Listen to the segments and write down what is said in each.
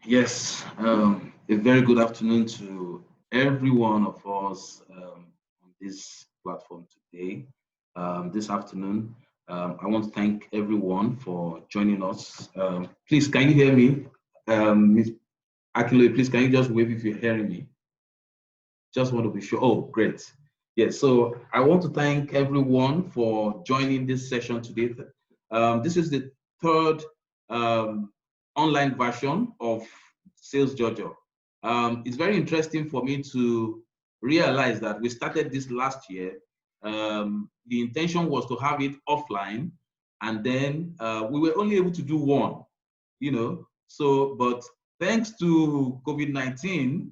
Yes, a very good afternoon to every one of us on this platform today. This afternoon, I want to thank everyone for joining us. Please, can you hear me? Ms. Akilo, please, can you just wave if you're hearing me? Just want to be sure. Oh, great. Yes, so I want to thank everyone for joining this session today. This is the third online version of Sales Jojo. It's very interesting for me to realize that we started this last year. The intention was to have it offline, and then we were only able to do one, but thanks to COVID-19,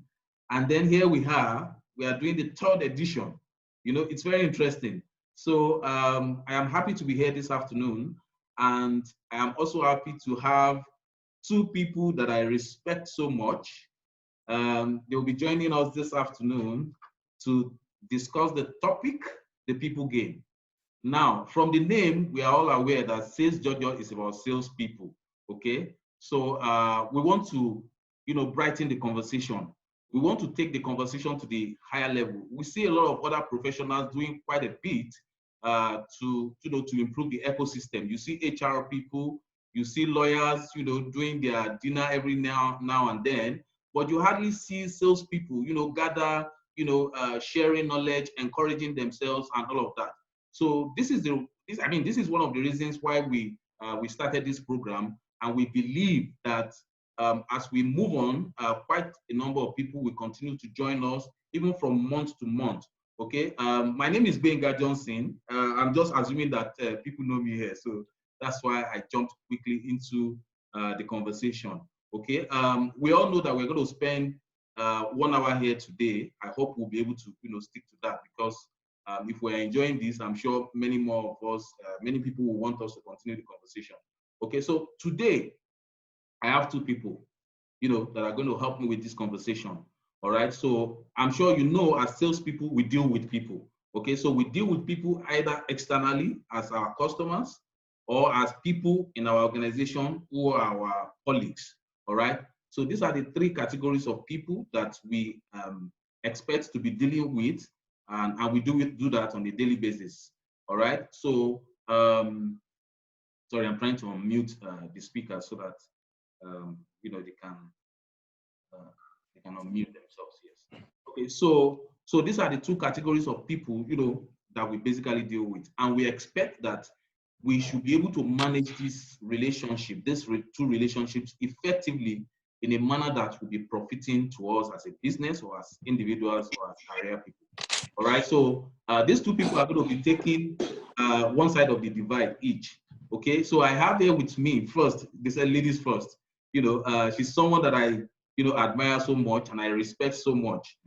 and then here we are doing the third edition. It's very interesting. So I am happy to be here this afternoon, and I am also happy to have two people that I respect so much. They'll be joining us this afternoon to discuss the topic, the people game. Now, from the name, we are all aware that Sales Jojo is about salespeople, okay? So we want to, brighten the conversation. We want to take the conversation to the higher level. We see a lot of other professionals doing quite a bit to improve the ecosystem. You see HR people, you see lawyers, doing their dinner every now and then, but you hardly see salespeople, gather, sharing knowledge, encouraging themselves, and all of that. So this is one of the reasons why we started this program, and we believe that as we move on, quite a number of people will continue to join us, even from month to month. Okay, my name is Benga Johnson. I'm just assuming that people know me here, so that's why I jumped quickly into the conversation. Okay, we all know that we're going to spend 1 hour here today. I hope we'll be able to stick to that, because if we're enjoying this, I'm sure many more of us, many people will want us to continue the conversation. Okay, so today I have two people, that are going to help me with this conversation. All right, so I'm sure as salespeople, we deal with people. Okay, so we deal with people either externally as our customers or as people in our organization who are our colleagues. All right, so these are the three categories of people that we expect to be dealing with, and we do that on a daily basis. All right, so sorry, I'm trying to unmute the speaker so that they can unmute themselves. Yes. Okay, so these are the two categories of people that we basically deal with, and we expect that we should be able to manage this relationship, two relationships effectively in a manner that will be profiting to us as a business or as individuals or as career people. All right, so these two people are going to be taking one side of the divide each. Okay, so I have here with me first, they said ladies first. She's someone that I admire so much and I respect so much.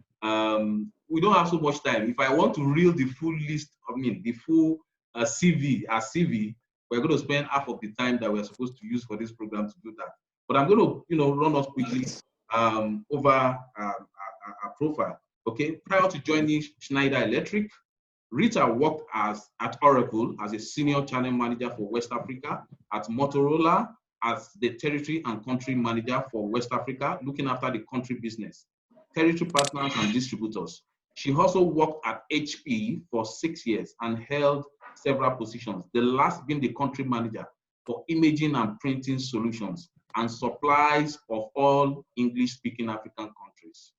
We don't have so much time. If I want to reel the full list, the full CV, we're going to spend half of the time that we're supposed to use for this program to do that. But I'm going to run us quickly over our profile. Okay, prior to joining Schneider Electric, Rita worked at Oracle as a senior channel manager for West Africa, at Motorola as the territory and country manager for West Africa, looking after the country business, territory partners and distributors. She also worked at HP for 6 years and held several positions, the last being the country manager for imaging and printing solutions and supplies of all English-speaking African countries.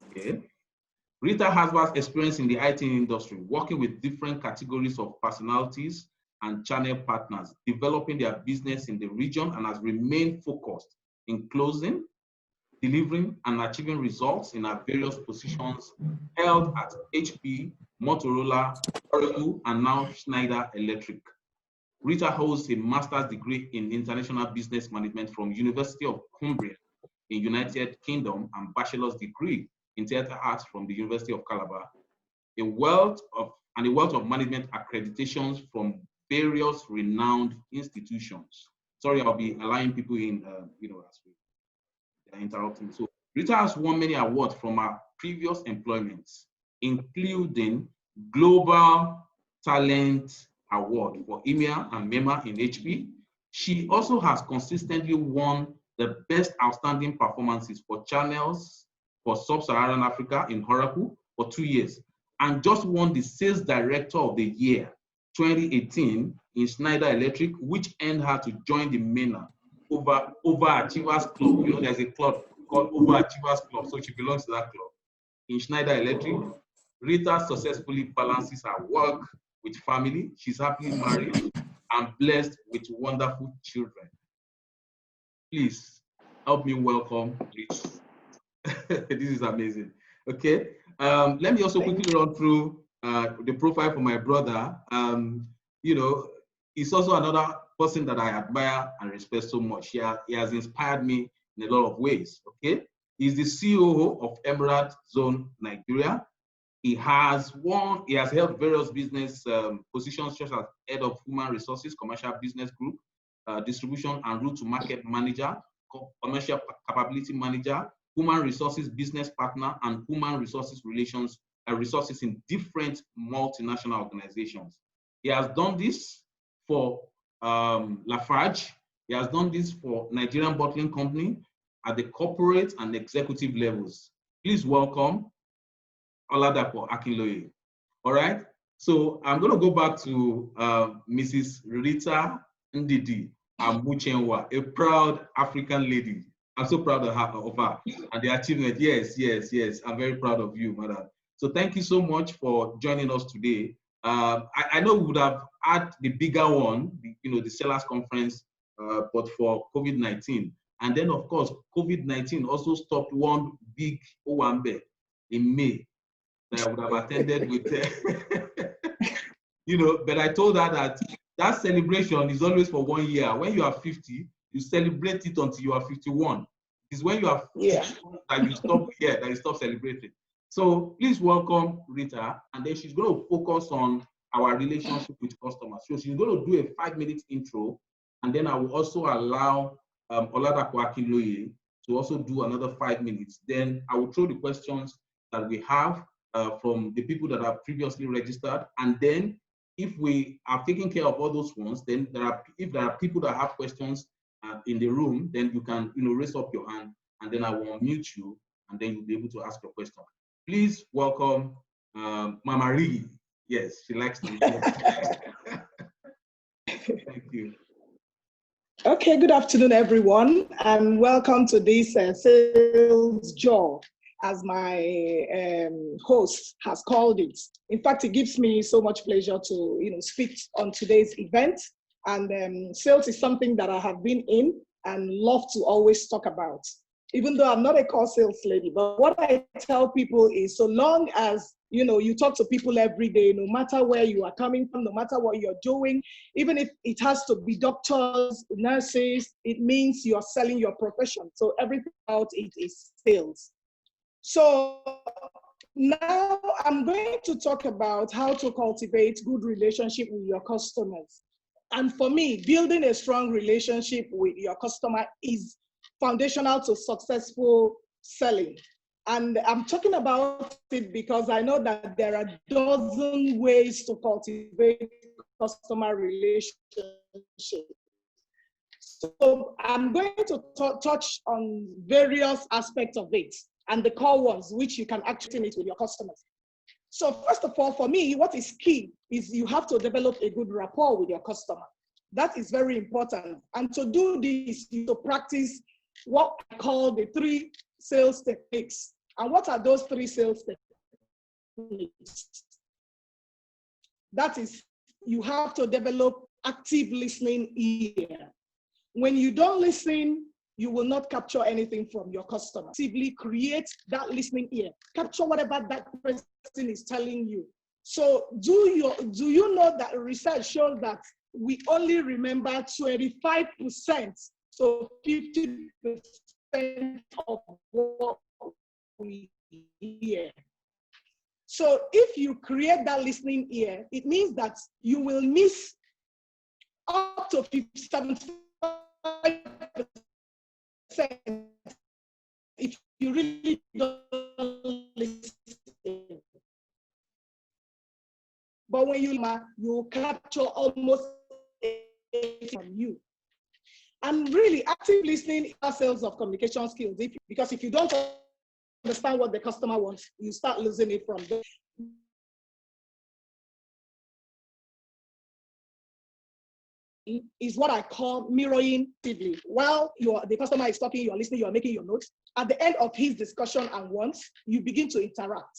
Okay. Rita has vast experience in the IT industry, working with different categories of personalities and channel partners, developing their business in the region, and has remained focused in closing, delivering, and achieving results in her various positions held at HP, Motorola, Oracle, and now Schneider Electric. Rita holds a master's degree in international business management from University of Cumbria in United Kingdom and bachelor's degree in theater arts from the University of Calabar, a wealth of management accreditations from various renowned institutions. Sorry, I'll be allowing people in, as we are interrupting. So Rita has won many awards from her previous employments, including Global Talent Award for EMEA and MEMA in HP. She also has consistently won the best outstanding performances for channels for Sub-Saharan Africa in Oracle for 2 years, and just won the Sales Director of the Year 2018 in Schneider Electric, which earned her to join the MENA Overachievers Club. You know, there's a club called Overachievers Club, so she belongs to that club. In Schneider Electric, Rita successfully balances her work with family. She's happily married and blessed with wonderful children. Please help me welcome Rita. This is amazing. Okay. Let me also quickly run through the profile for my brother. You know, he's also another person that I admire and respect so much. He has inspired me in a lot of ways. Okay. He's the COO of Emerald Zone Nigeria. He has held various business positions such as head of human resources, commercial business group, distribution and route to market manager, commercial capability manager, human resources business partner, and human resources resources in different multinational organizations. He has done this for Lafarge. He has done this for Nigerian Bottling Company at the corporate and executive levels. Please welcome Oladapo Akinloye. All right. So I'm going to go back to Mrs. Rita Ndidi Amuchenwa, a proud African lady. I'm so proud of her and the achievement. Yes, yes, yes. I'm very proud of you, madam. So thank you so much for joining us today. I know we would have had the bigger one, the Sellers Conference, but for COVID-19. And then, of course, COVID-19 also stopped one big Owambe in May that I would have attended with, but I told her that celebration is always for 1 year. When you are 50, you celebrate it until you are 51. It's when you are 50 that you stop celebrating. So please welcome Rita, and then she's going to focus on our relationship with customers. So she's going to do a 5-minute intro, and then I will also allow Oladapo Akinloye to also do another 5 minutes. Then I will throw the questions that we have from the people that have previously registered, and then if we are taking care of all those ones, then if there are people that have questions in the room, then you can raise up your hand, and then I will unmute you, and then you'll be able to ask your question. Please welcome Mama Rigi. Yes, she likes to. Thank you. Okay, good afternoon, everyone, and welcome to this Sales Jaw, as my host has called it. In fact, it gives me so much pleasure to speak on today's event. And sales is something that I have been in and love to always talk about, even though I'm not a core sales lady. But what I tell people is, so long as you talk to people every day, no matter where you are coming from, no matter what you're doing, even if it has to be doctors, nurses, it means you're selling your profession. So everything about it is sales. So now I'm going to talk about how to cultivate good relationship with your customers. And for me, building a strong relationship with your customer is foundational to successful selling. And I'm talking about it because I know that there are a dozen ways to cultivate customer relationship. So I'm going to touch on various aspects of it and the core ones, which you can actually meet with your customers. So first of all, for me, what is key is you have to develop a good rapport with your customer. That is very important. And to do this, you have to practice what I call the 3 sales techniques. And what are those 3 sales techniques? That is, you have to develop active listening ear. When you don't listen, you will not capture anything from your customer. Actively create that listening ear. Capture whatever that person is telling you. So do you know that research shows that we only remember 25%, so 50% of what we hear. So if you create that listening ear, it means that you will miss up to 75% if you really don't listen. But when you capture almost 80% from you. And really, active listening are sales of communication skills. Because if you don't understand what the customer wants, you start losing it from there. Is what I call mirroring actively. While the customer is talking, you're listening, you're making your notes. At the end of his discussion and wants, you begin to interact.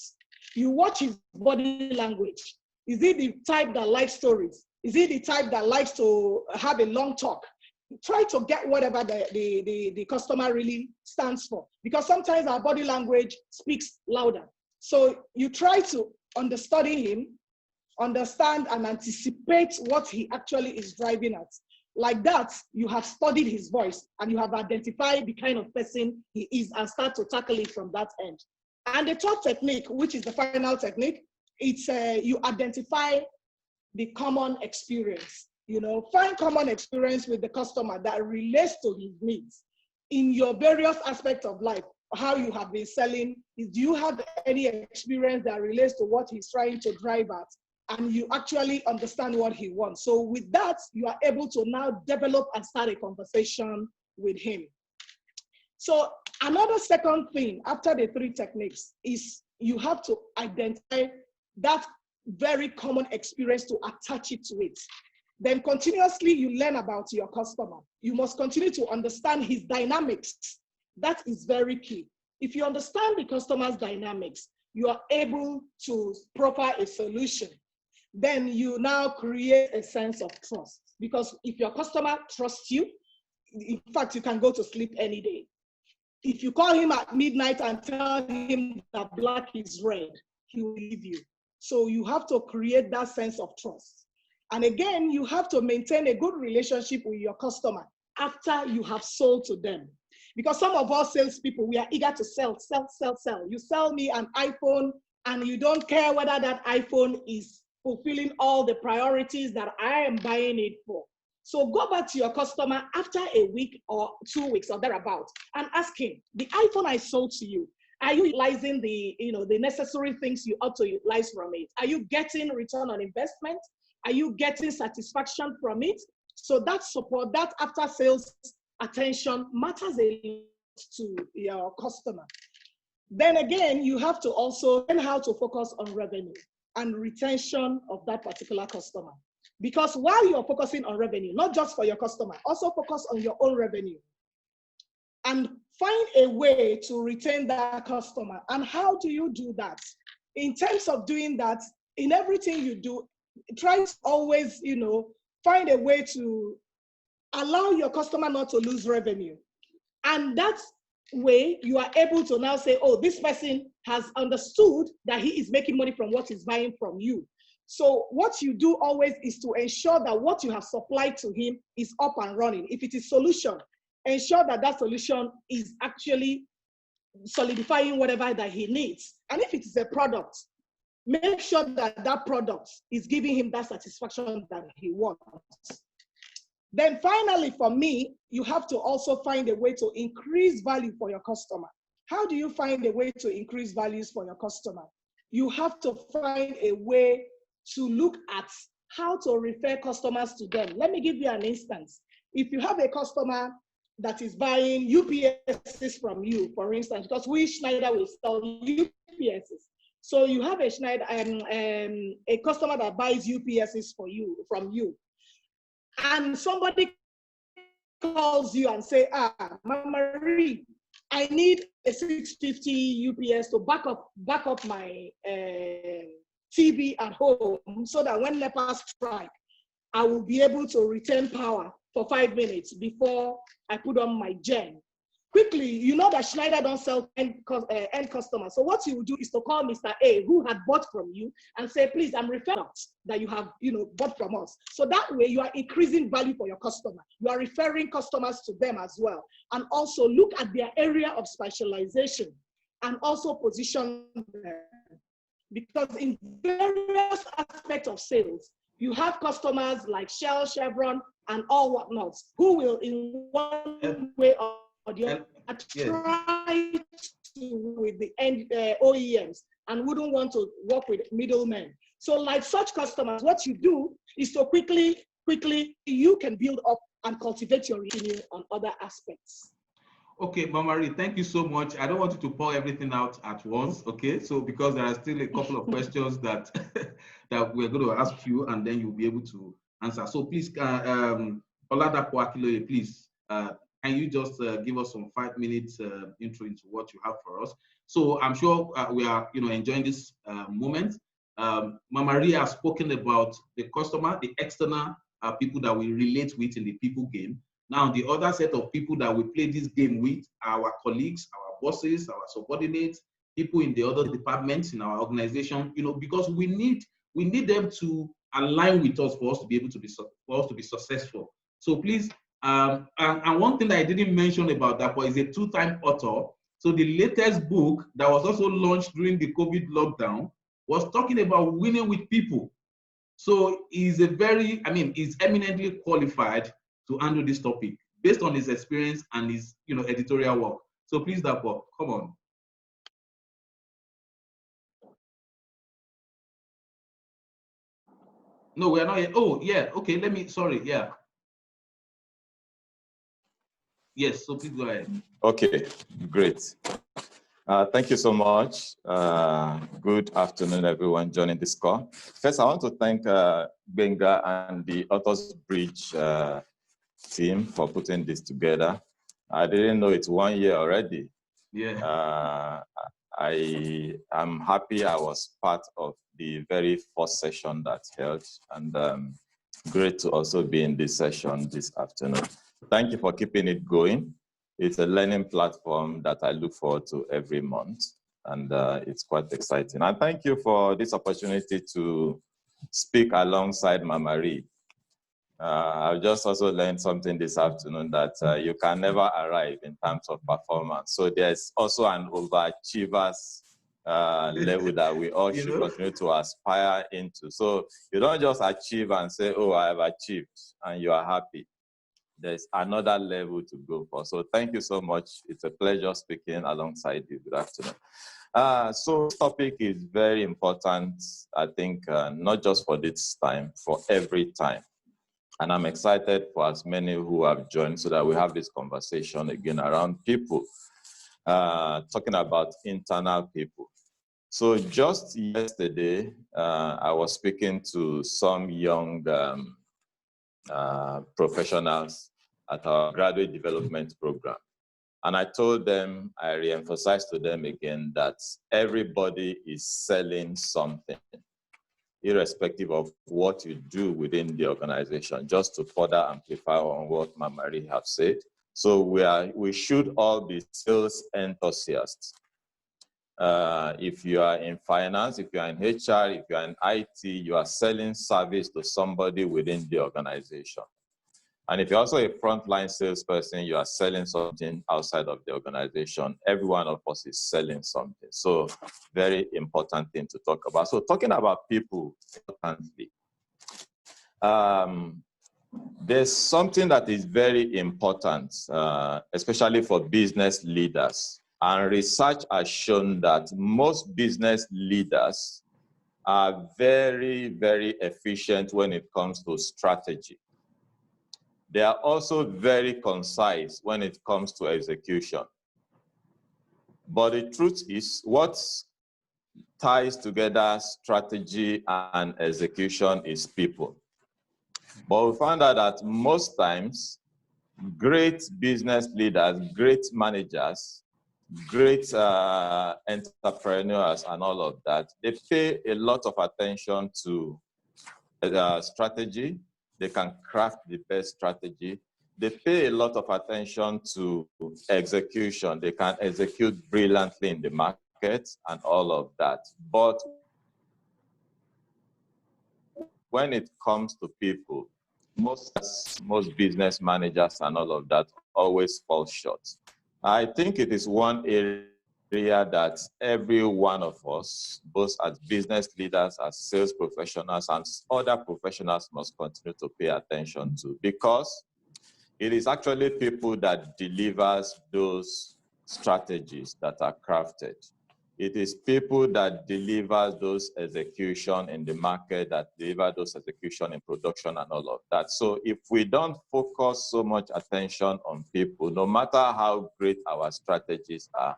You watch his body language. Is he the type that likes stories? Is he the type that likes to have a long talk? Try to get whatever the customer really stands for, because sometimes our body language speaks louder. So you try to understudy him, understand and anticipate what he actually is driving at. Like that, you have studied his voice and you have identified the kind of person he is and start to tackle it from that end. And the third technique, which is the final technique, it's you identify the common experience. Find common experience with the customer that relates to his needs in your various aspects of life. How you have been selling, do you have any experience that relates to what he's trying to drive at? And you actually understand what he wants. So with that, you are able to now develop and start a conversation with him. So another second thing after the three techniques is you have to identify that very common experience to attach it to it. Then continuously you learn about your customer. You must continue to understand his dynamics. That is very key. If you understand the customer's dynamics, you are able to profile a solution. Then you now create a sense of trust. Because if your customer trusts you, in fact, you can go to sleep any day. If you call him at midnight and tell him that black is red, he will leave you. So you have to create that sense of trust. And again, you have to maintain a good relationship with your customer after you have sold to them. Because some of us salespeople, we are eager to sell. You sell me an iPhone and you don't care whether that iPhone is fulfilling all the priorities that I am buying it for. So go back to your customer after a week or 2 weeks or thereabouts and ask him, the iPhone I sold to you, are you utilizing the necessary things you ought to utilize from it? Are you getting return on investment? Are you getting satisfaction from it? So that support, that after sales attention matters a lot to your customer. Then again, you have to also learn how to focus on revenue and retention of that particular customer. Because while you're focusing on revenue, not just for your customer, also focus on your own revenue and find a way to retain that customer. And how do you do that? In terms of doing that, in everything you do, try to always, find a way to allow your customer not to lose revenue. And that way, you are able to now say, oh, this person has understood that he is making money from what he's buying from you. So what you do always is to ensure that what you have supplied to him is up and running. If it is solution, ensure that that solution is actually solidifying whatever that he needs. And if it is a product, make sure that that product is giving him that satisfaction that he wants. Then finally, for me, you have to also find a way to increase value for your customer. How do you find a way to increase values for your customer? You have to find a way to look at how to refer customers to them. Let me give you an instance. If you have a customer that is buying UPSs from you, for instance, because we Schneider will sell UPSs. So you have a Schneider, a customer that buys UPSs from you. And somebody calls you and say, Mama Marie, I need a 650 UPS to back up my TV at home so that when NEPA strike, I will be able to retain power for 5 minutes before I put on my gen. Quickly, you know that Schneider don't sell end customers. So what you will do is to call Mr. A, who had bought from you, and say, please, I'm referring that you have bought from us. So that way you are increasing value for your customer. You are referring customers to them as well. And also look at their area of specialization and also position them. Because in various aspects of sales, you have customers like Shell, Chevron, and all whatnot, who will in one way or the other try to with the end OEMs and wouldn't want to work with middlemen. So like such customers, what you do is to quickly, you can build up and cultivate your opinion on other aspects. Okay, Mama Marie, thank you so much. I don't want you to pour everything out at once, okay? So because there are still a couple of questions that that we're going to ask you, and then you'll be able to answer. So please, Oladapo Akiloye, please, can you just give us some 5 minutes intro into what you have for us? So I'm sure we are, enjoying this moment. Mama Maria has spoken about the customer, the external people that we relate with in the people game. Now, the other set of people that we play this game with are our colleagues, our bosses, our subordinates, people in the other departments in our organization, because we need them to align with us for us to be able to be successful. So please, and one thing that I didn't mention about that is a 2-time author. So the latest book that was also launched during the COVID lockdown was talking about winning with people. So he's he's eminently qualified to handle this topic based on his experience and his, editorial work. So please, Dapo, come on. No, we are not yet. Oh, yeah. Okay, sorry. Yeah. Yes, so please go ahead. Okay, great. Thank you so much. Good afternoon, everyone joining this call. First, I want to thank Benga and the Autusbridge team for putting this together. I didn't know it's 1 year already. Yeah. I am happy I was part of the very first session that's held, and great to also be in this session this afternoon. Thank you for keeping it going. It's a learning platform that I look forward to every month, and it's quite exciting. And thank you for this opportunity to speak alongside Mama Marie. I've just also learned something this afternoon that you can never arrive in terms of performance. So there's also an overachievers level that we all should continue to aspire into. So you don't just achieve and say, oh, I have achieved, and you are happy. There's another level to go for. So thank you so much. It's a pleasure speaking alongside you. Good afternoon. So this topic is very important, I think, not just for this time, for every time. And I'm excited for as many who have joined so that we have this conversation again around people, talking about internal people. So just yesterday, I was speaking to some young professionals at our graduate development program. And I told them, I re-emphasized to them again that everybody is selling something, irrespective of what you do within the organization, just to further amplify on what Mama Marie have said. So we should all be sales enthusiasts. If you are in finance, if you are in HR, if you are in IT, you are selling service to somebody within the organization. And if you're also a frontline salesperson, you are selling something outside of the organization. Every one of us is selling something. So very important thing to talk about. So talking about people, importantly, there's something that is very important, especially for business leaders. And research has shown that most business leaders are very, very efficient when it comes to strategy. They are also very concise when it comes to execution. But the truth is, what ties together strategy and execution is people. But we found out that most times, great business leaders, great managers, great entrepreneurs and all of that, they pay a lot of attention to strategy. They can craft the best strategy. They pay a lot of attention to execution. They can execute brilliantly in the market and all of that. But when it comes to people, most business managers and all of that always fall short. I think it is one area that every one of us, both as business leaders, as sales professionals, and other professionals must continue to pay attention to, because it is actually people that delivers those strategies that are crafted. It is people that deliver those execution in the market, that deliver those execution in production and all of that. So if we don't focus so much attention on people, no matter how great our strategies are,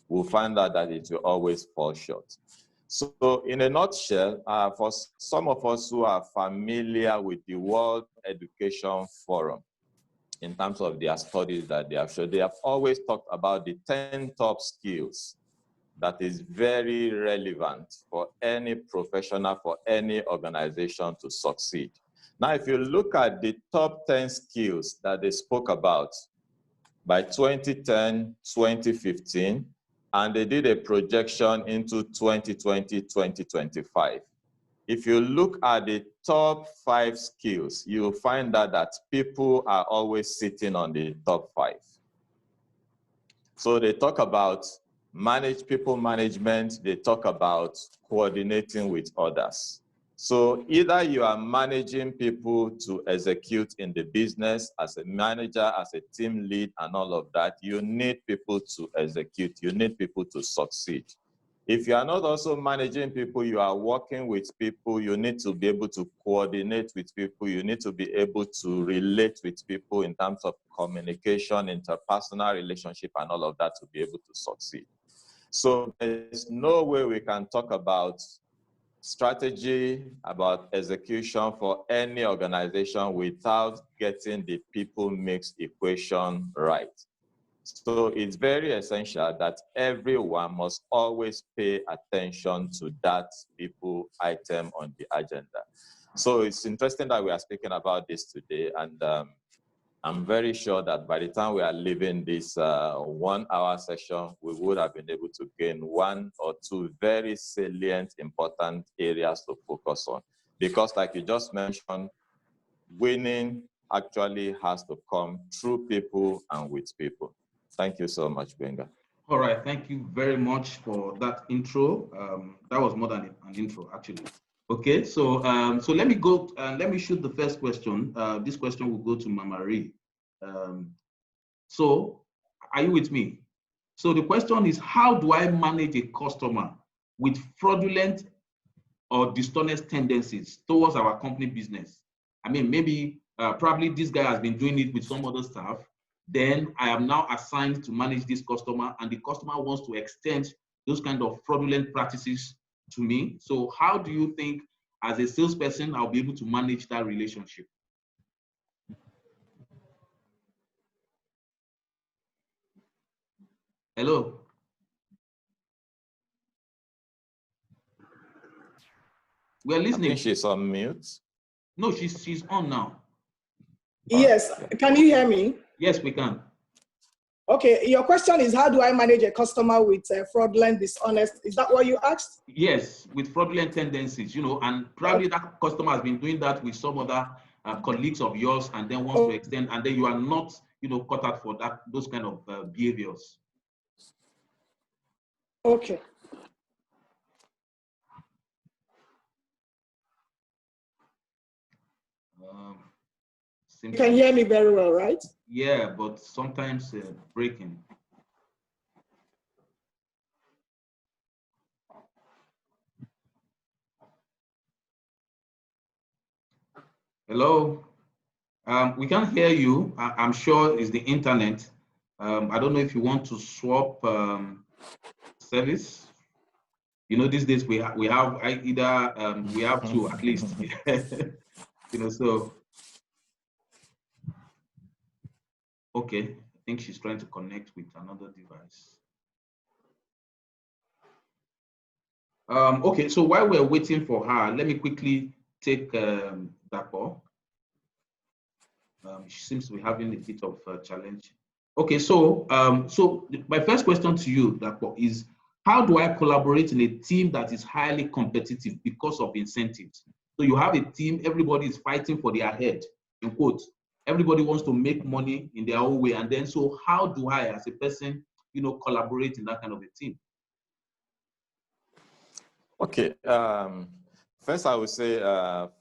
we'll find out that it will always fall short. So in a nutshell, for some of us who are familiar with the World Education Forum, in terms of their studies that they have shown, they have always talked about the 10 top skills that is very relevant for any professional, for any organization to succeed. Now, if you look at the top 10 skills that they spoke about by 2010, 2015, and they did a projection into 2020, 2025. If you look at the top 5 skills, you will find that people are always sitting on the top 5. So they talk about people management, they talk about coordinating with others. So either you are managing people to execute in the business as a manager, as a team lead and all of that, you need people to execute, you need people to succeed. If you are not also managing people, you are working with people, you need to be able to coordinate with people, you need to be able to relate with people in terms of communication, interpersonal relationship and all of that to be able to succeed. So there's no way we can talk about strategy, about execution for any organization without getting the people mix equation right. So it's very essential that everyone must always pay attention to that people item on the agenda. So it's interesting that we are speaking about this today, and I'm very sure that by the time we are leaving this 1 hour session, we would have been able to gain 1 or 2 very salient, important areas to focus on. Because like you just mentioned, winning actually has to come through people and with people. Thank you so much, Benga. All right, thank you very much for that intro. That was more than an intro, actually. Okay, so so let me go. Let me shoot the first question. This question will go to Mama Ray. So, are you with me? So the question is, how do I manage a customer with fraudulent or dishonest tendencies towards our company business? I mean, maybe probably this guy has been doing it with some other staff. Then I am now assigned to manage this customer, and the customer wants to extend those kind of fraudulent practices to me. So how do you think, as a salesperson, I'll be able to manage that relationship? Hello? We're listening. I think she's on mute. No, she's on now. Yes, can you hear me? Yes, we can. Okay, your question is, how do I manage a customer with fraudulent, dishonest? Is that what you asked? Yes, with fraudulent tendencies, you know, and probably that customer has been doing that with some other colleagues of yours, and then wants to extend, and then you are not, you know, caught out for that, those kind of behaviors. Okay. You can hear me very well, right? Yeah, but sometimes breaking. Hello? We can't hear you. I'm sure it's the internet. I don't know if you want to swap service. You know, these days we have either we have to at least, you know. So okay, I think she's trying to connect with another device. Okay, so while we're waiting for her, let me quickly take that call. She seems to be having a bit of a challenge. Okay, so so my first question to you, Dapo, is how do I collaborate in a team that is highly competitive because of incentives? So you have a team, everybody is fighting for their head, in quotes. Everybody wants to make money in their own way, and then so how do I, as a person, you know, collaborate in that kind of a team? Okay. First, I would say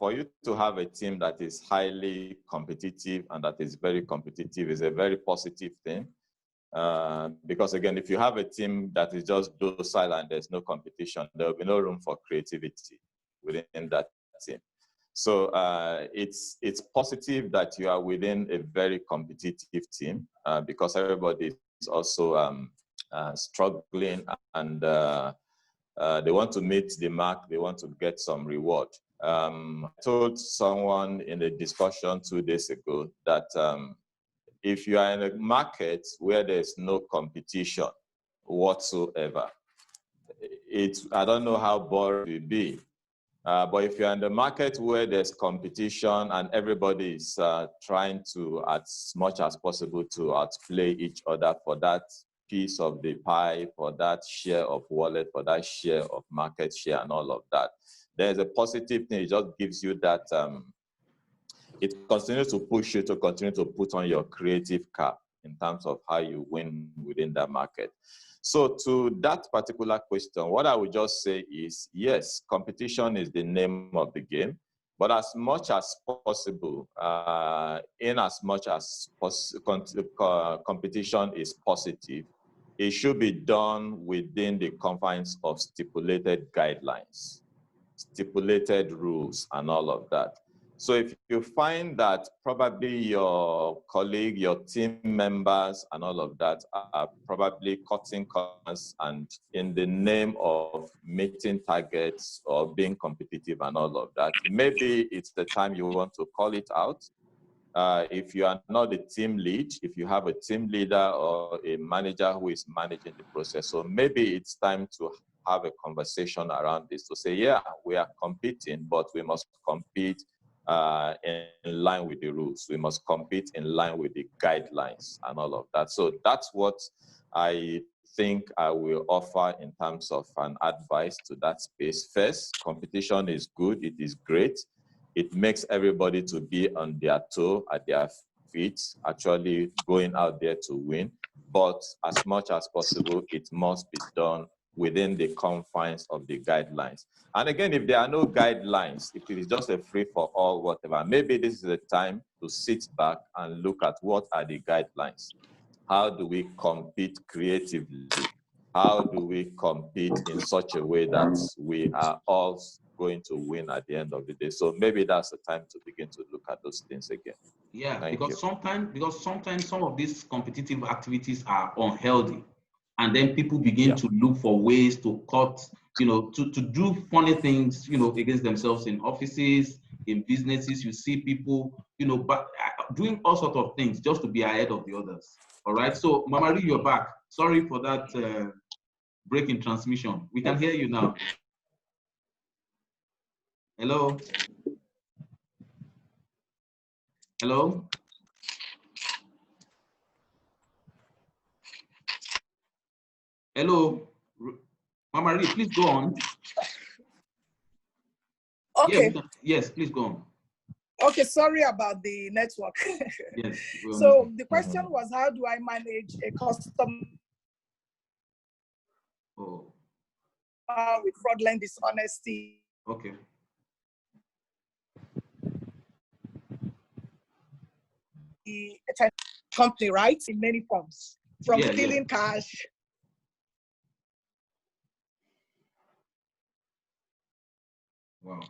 for you to have a team that is highly competitive and that is very competitive is a very positive thing. Because again, if you have a team that is just docile and there's no competition, there will be no room for creativity within that team. So it's positive that you are within a very competitive team because everybody is also struggling and they want to meet the mark, they want to get some reward. I told someone in a discussion 2 days ago that if you are in a market where there's no competition whatsoever, I don't know how boring it will be. But if you're in the market where there's competition and everybody is trying to, as much as possible, to outplay each other for that piece of the pie, for that share of wallet, for that share of market share and all of that, there's a positive thing. It just gives you that, it continues to push you to continue to put on your creative cap in terms of how you win within that market. So to that particular question, what I would just say is, yes, competition is the name of the game, but as much as possible, in as much as competition is positive, it should be done within the confines of stipulated guidelines, stipulated rules, and all of that. So if you find that probably your colleague, your team members and all of that are probably cutting corners and in the name of meeting targets or being competitive and all of that, maybe it's the time you want to call it out. If you are not the team lead, if you have a team leader or a manager who is managing the process, so maybe it's time to have a conversation around this to say, yeah, we are competing, but we must compete in line with the rules. We must compete in line with the guidelines and all of that. So that's what I think I will offer in terms of an advice to that space. First, competition is good. It is great. It makes everybody to be on their toe, at their feet, actually going out there to win. But as much as possible, it must be done within the confines of the guidelines. And again, if there are no guidelines, if it is just a free-for-all, whatever, maybe this is the time to sit back and look at what are the guidelines. How do we compete creatively? How do we compete in such a way that we are all going to win at the end of the day? So maybe that's the time to begin to look at those things again. Yeah, because sometimes some of these competitive activities are unhealthy. And then people begin to look for ways to cut, to do funny things, against themselves in offices, in businesses. You see people, but doing all sorts of things just to be ahead of the others. All right. So, Mama Ri, you're back. Sorry for that break in transmission. We can hear you now. Hello. Hello. Hello. Mama Ri, please go on. Okay. Yeah, yes, please go on. Okay, sorry about the network. Yes. So the question was, how do I manage a customer with fraudulent dishonesty? Okay. The company, right? In many forms, from stealing cash. Wow.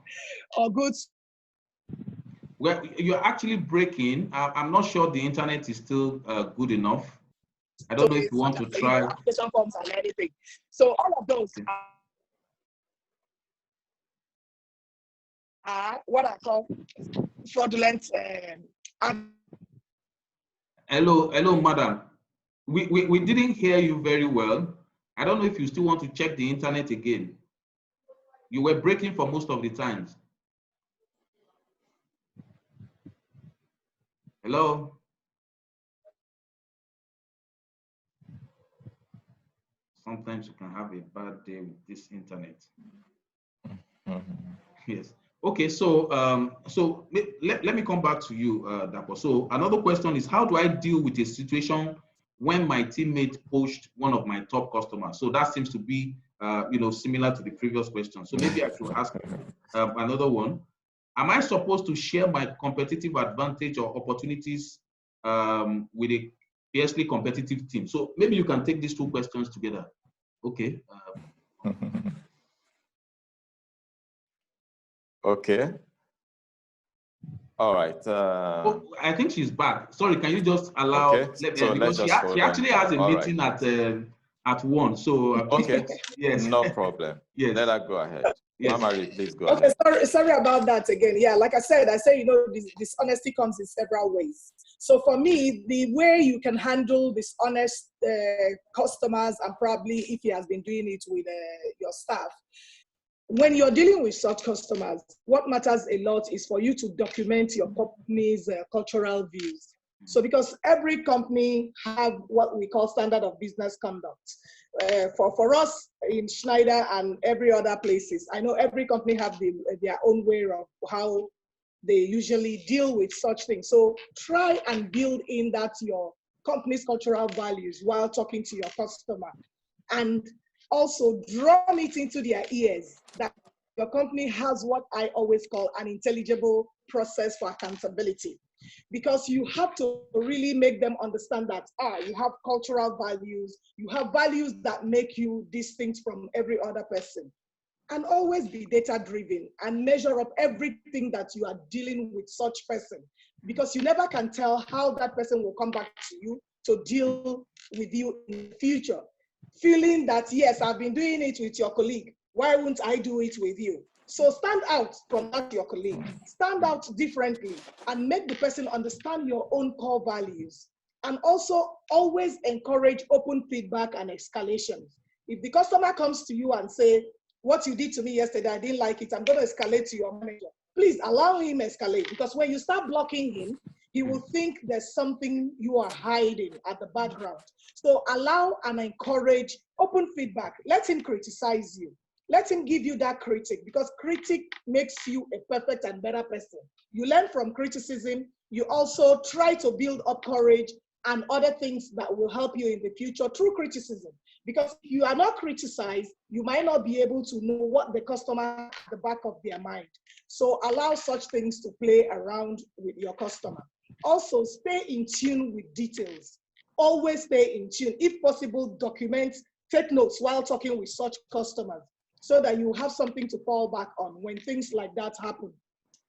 Or goods. Well, you're actually breaking. I'm not sure the internet is still good enough. I don't know if you want to try. Application forms and anything. So all of those are what I call fraudulent. Hello, madam. We didn't hear you very well. I don't know if you still want to check the internet again. You were breaking for most of the times. Hello? Sometimes you can have a bad day with this internet. Yes. Okay, so let me come back to you, Dapo. So another question is, how do I deal with a situation when my teammate poached one of my top customers? So that seems to be similar to the previous question. So maybe I should ask another one. Am I supposed to share my competitive advantage or opportunities with a fiercely competitive team. So maybe you can take these two questions together. Okay. Okay. All right. Oh, I think she's back. Sorry, can you just allow? Okay. So because let's just she actually has a meeting at 1. So okay. Yes. No problem. Yes. Let her go ahead. Yes. Mama, please go Okay, ahead. sorry about that again. Yeah, like I said, dishonesty comes in several ways. So for me, the way you can handle dishonest customers, and probably if he has been doing it with your staff, when you're dealing with such customers, what matters a lot is for you to document your company's cultural views. So because every company have what we call standard of business conduct. For us in Schneider and every other places, I know every company have their own way of how they usually deal with such things. So try and build in that your company's cultural values while talking to your customer. And also drum it into their ears that your company has what I always call an intelligible process for accountability. Because you have to really make them understand that you have cultural values, you have values that make you distinct from every other person. And always be data driven and measure up everything that you are dealing with such person, because you never can tell how that person will come back to you to deal with you in the future. Feeling that, yes, I've been doing it with your colleague, why wouldn't I do it with you? So stand out from that your colleague, stand out differently and make the person understand your own core values. And also always encourage open feedback and escalations. If the customer comes to you and say, what you did to me yesterday, I didn't like it, I'm going to escalate to your manager. Please allow him escalate, because when you start blocking him, he will think there's something you are hiding at the background. So allow and encourage open feedback. Let him criticize you. Let him give you that critic, because critic makes you a perfect and better person. You learn from criticism. You also try to build up courage and other things that will help you in the future through criticism. Because if you are not criticized, you might not be able to know what the customer at the back of their mind. So allow such things to play around with your customer. Also, stay in tune with details. Always stay in tune. If possible, document, take notes while talking with such customers, so that you have something to fall back on when things like that happen.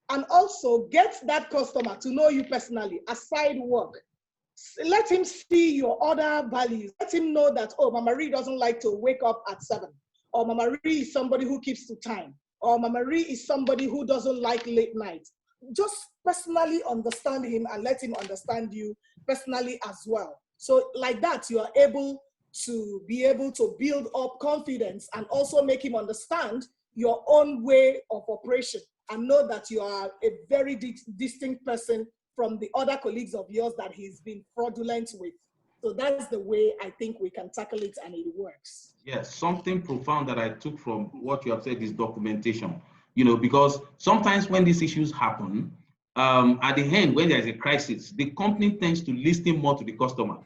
And also get that customer to know you personally aside work. Let him see your other values. Let him know that, oh, Mama Ree doesn't like to wake up at 7. Or Mama Ree is somebody who keeps to time. Or Mama Ree is somebody who doesn't like late nights. Just personally understand him and let him understand you personally as well. So like that, you are able to build up confidence and also make him understand your own way of operation and know that you are a very distinct person from the other colleagues of yours that he's been fraudulent with. So that's the way I think we can tackle it, and it works. Yes, something profound that I took from what you have said is documentation. Because sometimes when these issues happen, at the end, when there's a crisis, the company tends to listen more to the customer,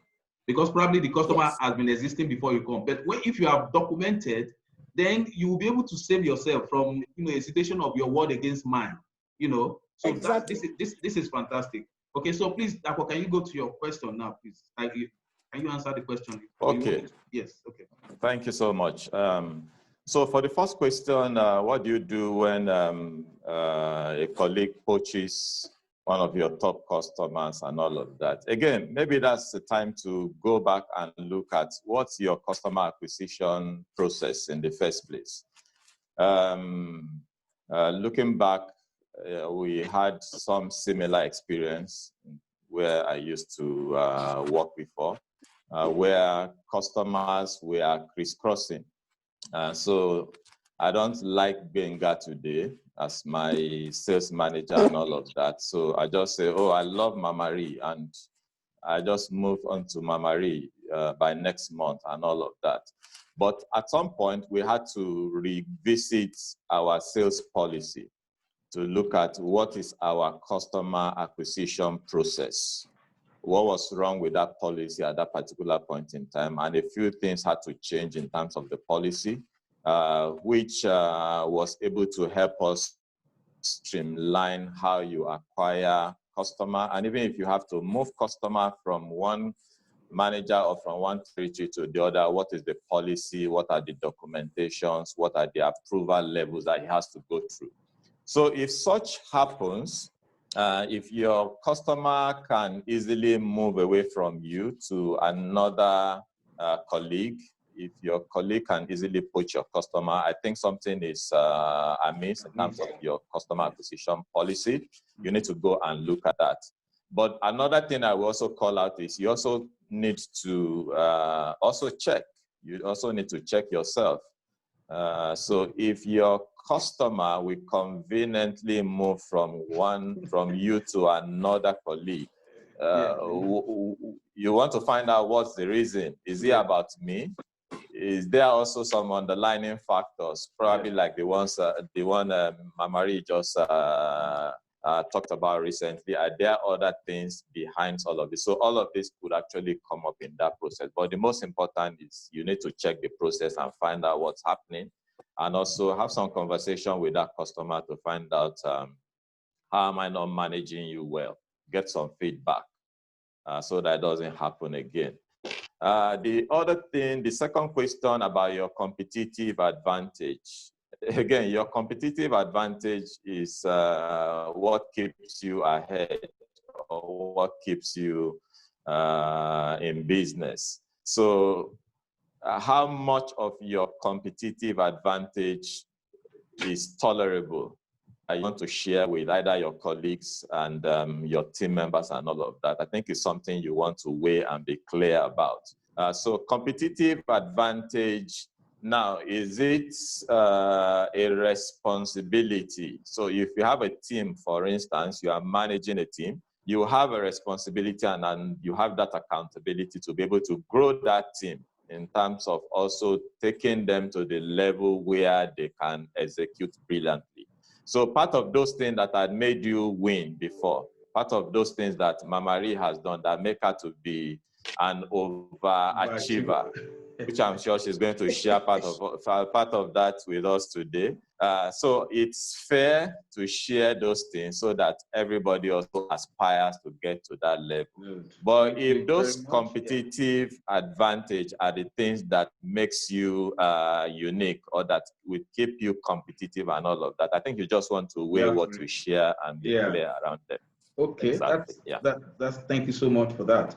because probably the customer has been existing before you come. But if you have documented, then you will be able to save yourself from a situation of your word against mine. So exactly. This is fantastic. Okay, so please, Dapo, can you go to your question now, please? Can you answer the question? Okay. Yes. Okay. Thank you so much. So for the first question, what do you do when a colleague poaches one of your top customers and all of that? Again, maybe that's the time to go back and look at what's your customer acquisition process in the first place. Looking back, we had some similar experience where I used to work before, where customers were crisscrossing. So I don't like Benga today as my sales manager and all of that. So I just say, oh, I love Mama Ree, and I just move on to Mama Ree by next month and all of that. But at some point, we had to revisit our sales policy to look at what is our customer acquisition process. What was wrong with that policy at that particular point in time, and a few things had to change in terms of the policy, which was able to help us streamline how you acquire customer. And even if you have to move customer from one manager or from one territory to the other, what is the policy, what are the documentations, what are the approval levels that he has to go through. So if such happens, if your customer can easily move away from you to another colleague, if your colleague can easily poach your customer, I think something is amiss in terms of your customer acquisition policy. You need to go and look at that. But another thing I will also call out is you also need to also check. You also need to check yourself. So if your customer will conveniently move from you to another colleague, you want to find out what's the reason. Is it about me? Is there also some underlying factors, probably like the one Mamari just talked about recently? Are there other things behind all of this? So all of this could actually come up in that process. But the most important is you need to check the process and find out what's happening, and also have some conversation with that customer to find out how am I not managing you well? Get some feedback so that doesn't happen again. The other thing, the second question about your competitive advantage. Again, your competitive advantage is what keeps you ahead or what keeps you in business. So how much of your competitive advantage is tolerable? You want to share with either your colleagues and your team members and all of that. I think it's something you want to weigh and be clear about. So competitive advantage, now, is it a responsibility? So if you have a team, for instance, you are managing a team, you have a responsibility and you have that accountability to be able to grow that team in terms of also taking them to the level where they can execute brilliantly. So part of those things that had made you win before, part of those things that Mamari has done that make her to be an overachiever, which I'm sure she's going to share part of that with us today. So it's fair to share those things so that everybody also aspires to get to that level. Good. But if those competitive advantage are the things that makes you unique or that will keep you competitive and all of that, I think you just want to weigh what you share and be clear around them. Okay, exactly. that's thank you so much for that.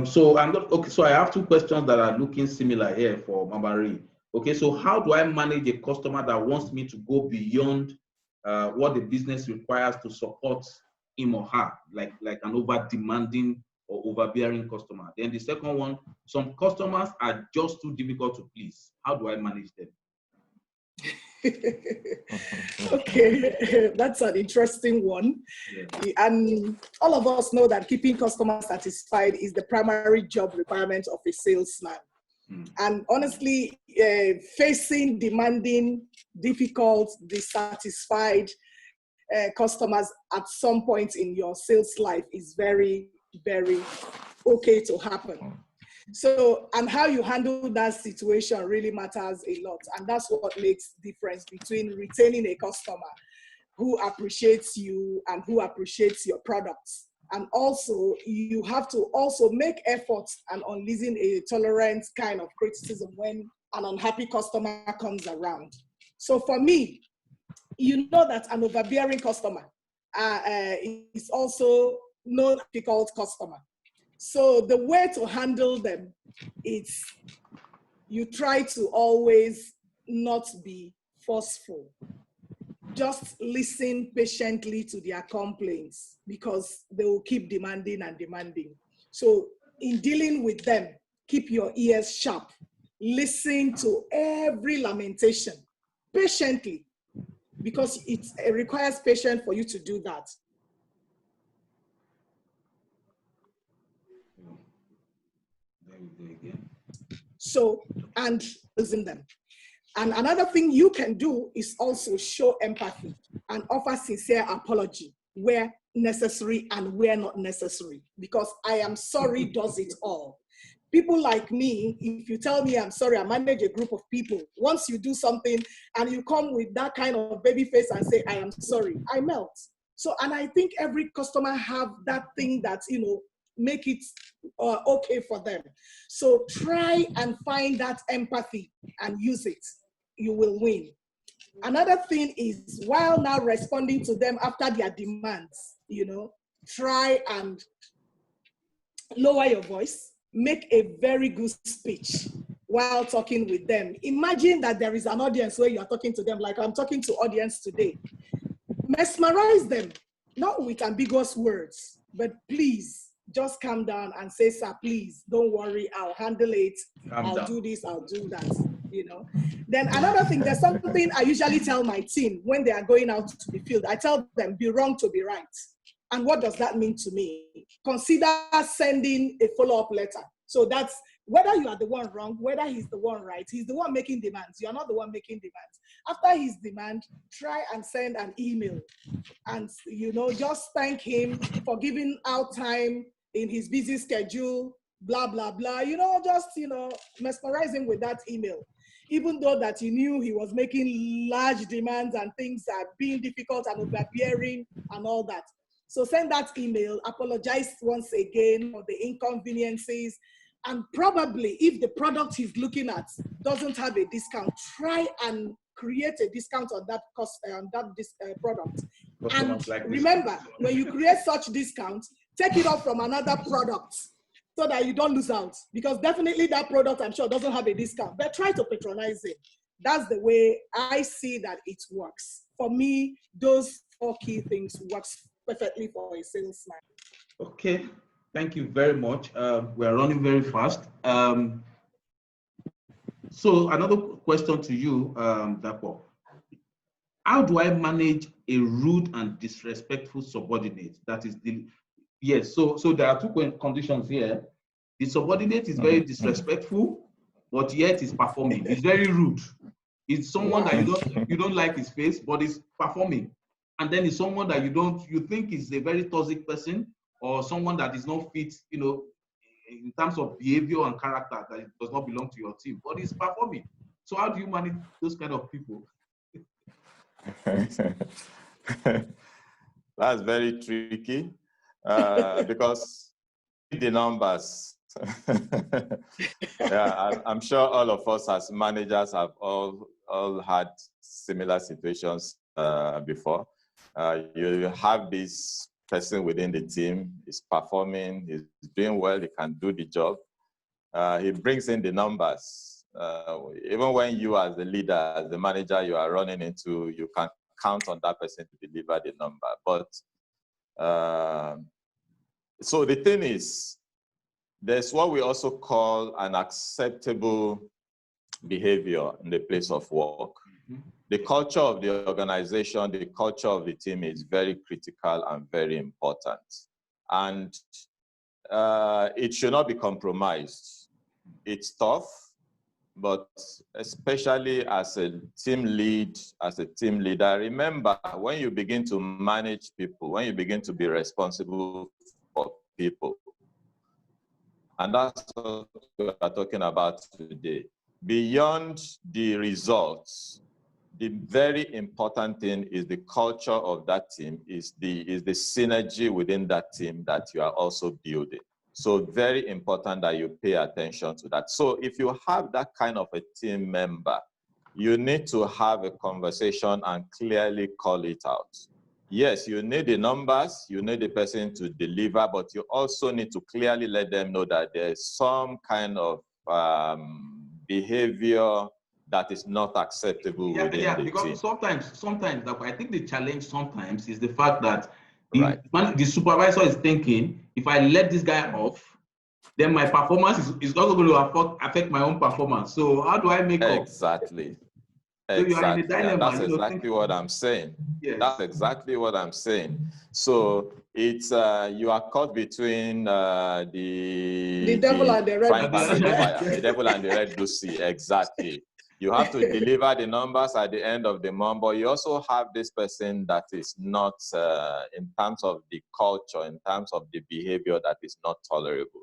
So I have two questions that are looking similar here for Mamari. Okay, so how do I manage a customer that wants me to go beyond what the business requires to support him or her, like an over-demanding or overbearing customer? Then the second one, some customers are just too difficult to please. How do I manage them? Okay, that's an interesting one. Yeah. And all of us know that keeping customers satisfied is the primary job requirement of a salesman. And honestly, facing demanding, difficult, dissatisfied customers at some point in your sales life is very, very okay to happen. So, and how you handle that situation really matters a lot. And that's what makes the difference between retaining a customer who appreciates you and who appreciates your products. And also, you have to also make efforts and unleashing a tolerant kind of criticism when an unhappy customer comes around. So for me, you know that an overbearing customer is also not a difficult customer. So the way to handle them is you try to always not be forceful. Just listen patiently to their complaints because they will keep demanding and demanding. So in dealing with them, keep your ears sharp. Listen to every lamentation patiently because it requires patience for you to do that. So, and listen them. And another thing you can do is also show empathy and offer sincere apology where necessary and where not necessary, because I am sorry does it all. People like me, if you tell me I'm sorry, I manage a group of people. Once you do something and you come with that kind of baby face and say, I am sorry, I melt. So, and I think every customer have that thing that, you know, make it okay for them. So try and find that empathy and use it. You will win. Another thing is, while now responding to them after their demands, try and lower your voice, make a very good speech while talking with them. Imagine that there is an audience where you are talking to them, like I'm talking to audience today. Mesmerize them, not with ambiguous words, but please just calm down and say, sir, please don't worry, I'll handle it. I'll do this, I'll do that, Then another thing, there's something I usually tell my team when they are going out to the field. I tell them, be wrong to be right. And what does that mean to me? Consider sending a follow-up letter. So that's whether you are the one wrong, whether he's the one right, he's the one making demands. You're not the one making demands. After his demand, try and send an email and, just thank him for giving out time in his busy schedule, blah, blah, blah. Just, mesmerize him with that email. Even though that you knew he was making large demands and things are being difficult and overbearing and all that. So send that email, apologize once again for the inconveniences, and probably if the product he's looking at doesn't have a discount, try and create a discount on that cost on that product. And remember, when you create such discounts, take it off from another product so that you don't lose out, because definitely that product, I'm sure, doesn't have a discount, but try to patronize it. That's the way I see that it works. For me, those 4 key things works perfectly for a salesman. Okay, thank you very much. We're running very fast. So another question to you, Dapo. How do I manage a rude and disrespectful subordinate? That is yes. So there are 2 conditions here. The subordinate is very disrespectful, but yet is performing. It's very rude. It's someone that you don't like his face, but is performing. And then it's someone that you think is a very toxic person, or someone that is not fit, in terms of behavior and character, that it does not belong to your team, but is performing. So how do you manage those kind of people? That's very tricky because the numbers. Yeah, I'm sure all of us as managers have all had similar situations before. You have this person within the team, is performing, he's doing well, he can do the job. He brings in the numbers. Even when you as the leader, as the manager, you are running into, you can count on that person to deliver the number. But so the thing is, there's what we also call an acceptable behavior in the place of work. The culture of the organization, the culture of the team is very critical and very important. And it should not be compromised. It's tough, but especially as a team leader, remember, when you begin to manage people, when you begin to be responsible for people, and that's what we are talking about today, beyond the results, the very important thing is the culture of that team, is the synergy within that team that you are also building. So very important that you pay attention to that. So if you have that kind of a team member, you need to have a conversation and clearly call it out. Yes, you need the numbers, you need the person to deliver, but you also need to clearly let them know that there's some kind of behavior that is not acceptable within the because team. sometimes I think the challenge sometimes is the fact that the supervisor is thinking, if I let this guy off, then my performance is also going to affect my own performance. So how do I make up? Exactly. So you are in a dilemma. That's exactly what I'm saying. Yes. That's exactly what I'm saying. So it's you are caught between the devil and the red fire, the devil and the red goosey. Exactly. You have to deliver the numbers at the end of the month, but you also have this person that is not, in terms of the culture, in terms of the behavior, that is not tolerable.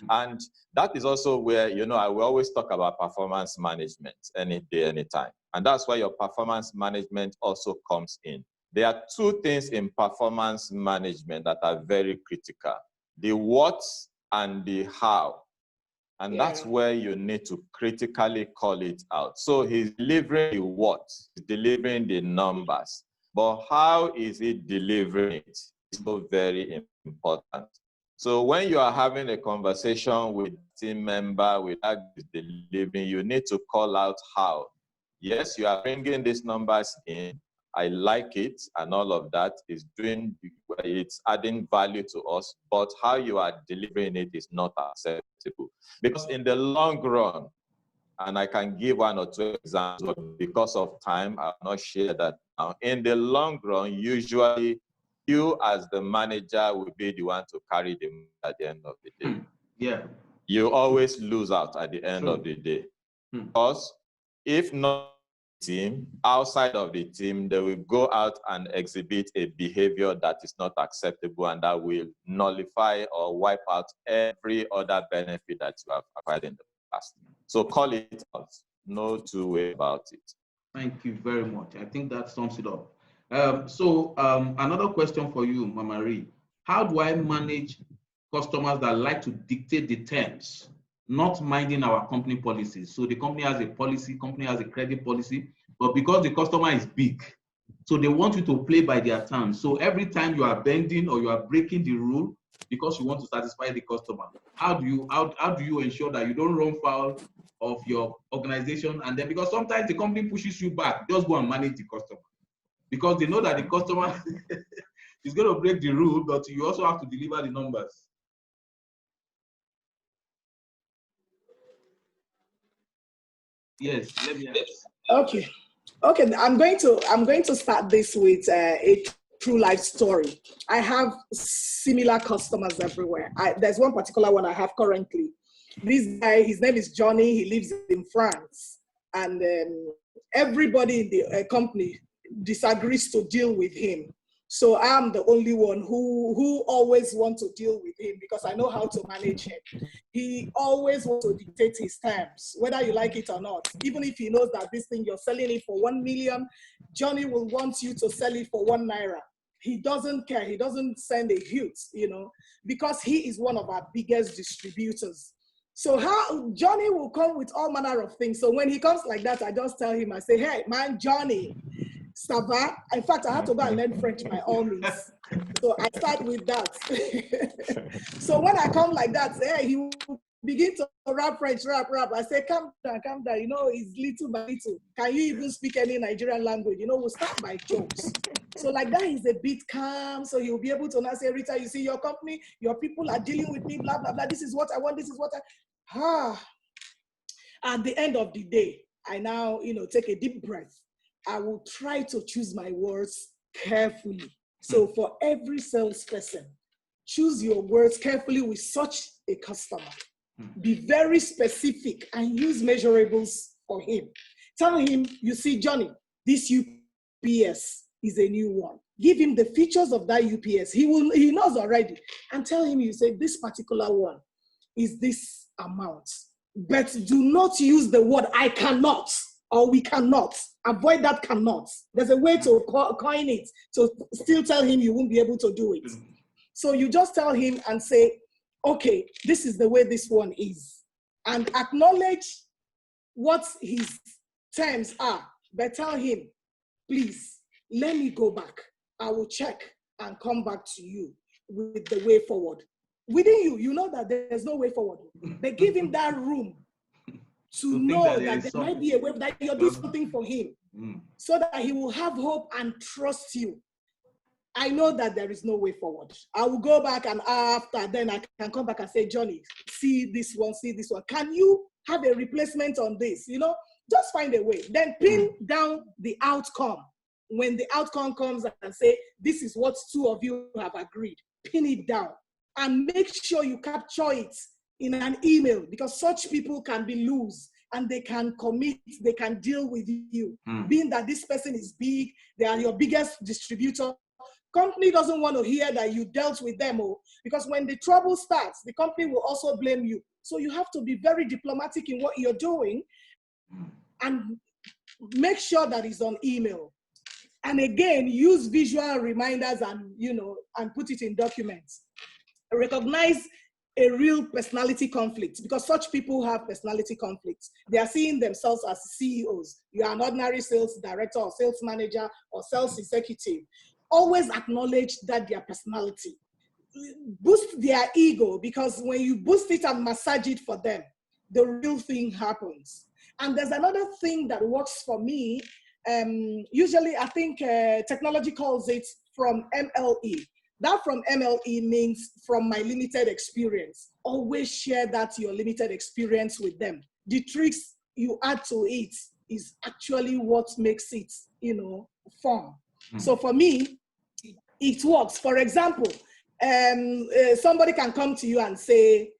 And that is also where, I will always talk about performance management any day, anytime. And that's where your performance management also comes in. There are 2 things in performance management that are very critical. the what and the how. And that's where you need to critically call it out. So he's delivering the what, he's delivering the numbers, but how is he delivering it? It's so very important. So when you are having a conversation with a team member, with that is delivering, you need to call out how. Yes, you are bringing these numbers in. I like it, and all of that is it's adding value to us, but how you are delivering it is not acceptable. Because in the long run, and I can give one or two examples, but because of time, I'll not share that now. In the long run, usually you as the manager will be the one to carry the money at the end of the day. Yeah. You always lose out at the end of the day. Because if not team, outside of the team, they will go out and exhibit a behavior that is not acceptable and that will nullify or wipe out every other benefit that you have acquired in the past. So call it out. No two way about it. Thank you very much. I think that sums it up. Another question for you, Mama Marie. How do I manage customers that like to dictate the terms, not minding our company policies? So the company has a policy, company has a credit policy, but because the customer is big, so they want you to play by their terms. So every time you are bending or you are breaking the rule because you want to satisfy the customer, how do you ensure that you don't run foul of your organization? And then, because sometimes the company pushes you back, just go and manage the customer, because they know that the customer is going to break the rule, but you also have to deliver the numbers. Yes, let me ask. Okay. I'm going to start this with a true life story. I have similar customers everywhere. There's one particular one I have currently. This guy, his name is Johnny. He lives in France, and everybody in the company disagrees to deal with him. So I'm the only one who always want to deal with him because I know how to manage him. He always wants to dictate his terms, whether you like it or not. Even if he knows that this thing you're selling it for 1 million, Johnny will want you to sell it for 1 naira. He doesn't care. He doesn't send a hint, because he is one of our biggest distributors. So how Johnny will come with all manner of things. So when he comes like that, I just tell him, I say, hey, man, Johnny, Sava. In fact, I had to go and learn French by all means. So I start with that. So when I come like that, hey, he will begin to rap French, rap. I say, calm down. It's little by little. Can you even speak any Nigerian language? We'll start by jokes. So like that, he's a bit calm. So he'll be able to now say, Rita, you see your company, your people are dealing with me, blah, blah, blah. This is what I want. This is what At the end of the day, I now, take a deep breath. I will try to choose my words carefully. So for every salesperson, choose your words carefully with such a customer. Be very specific and use measurables for him. Tell him, you see, Johnny, this UPS is a new one. Give him the features of that UPS. He knows already. And tell him, you say, this particular one is this amount. But do not use the word I cannot or we cannot. Avoid that cannot. There's a way to coin it to still tell him you won't be able to do it. So you just tell him and say, okay, this is the way this one is. And acknowledge what his terms are. But tell him, please, let me go back. I will check and come back to you with the way forward. Within you know that there's no way forward. But give him that room to know that there might be a way that you're doing something for him so that he will have hope and trust you. I know that there is no way forward. I will go back and after then I can come back and say, Johnny, see this one. Can you have a replacement on this? Just find a way. Then pin down the outcome. When the outcome comes and say, this is what two of you have agreed, pin it down and make sure you capture it in an email, because such people can be loose and they can commit, they can deal with you. Being that this person is big, they are your biggest distributor. Company doesn't want to hear that you dealt with them, because when the trouble starts, the company will also blame you. So you have to be very diplomatic in what you're doing and make sure that it's on email. And again, use visual reminders and, and put it in documents. recognize a real personality conflict, because such people have personality conflicts. They are seeing themselves as CEOs. You are an ordinary sales director or sales manager or sales executive. Always acknowledge that their personality. Boost their ego, because when you boost it and massage it for them, the real thing happens. And there's another thing that works for me. Usually, I think technology calls it from MLE. That from MLE means from my limited experience. Always share that your limited experience with them. The tricks you add to it is actually what makes it, fun. So for me, it works. For example, somebody can come to you and say,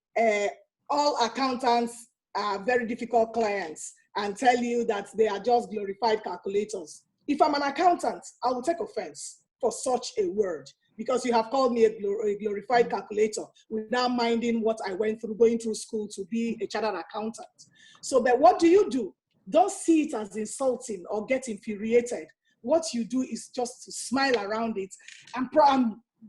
all accountants are very difficult clients, and tell you that they are just glorified calculators. If I'm an accountant, I will take offense for such a word, because you have called me a glorified calculator without minding what I went through going through school to be a chartered accountant. So, but what do? Don't see it as insulting or get infuriated. What you do is just to smile around it.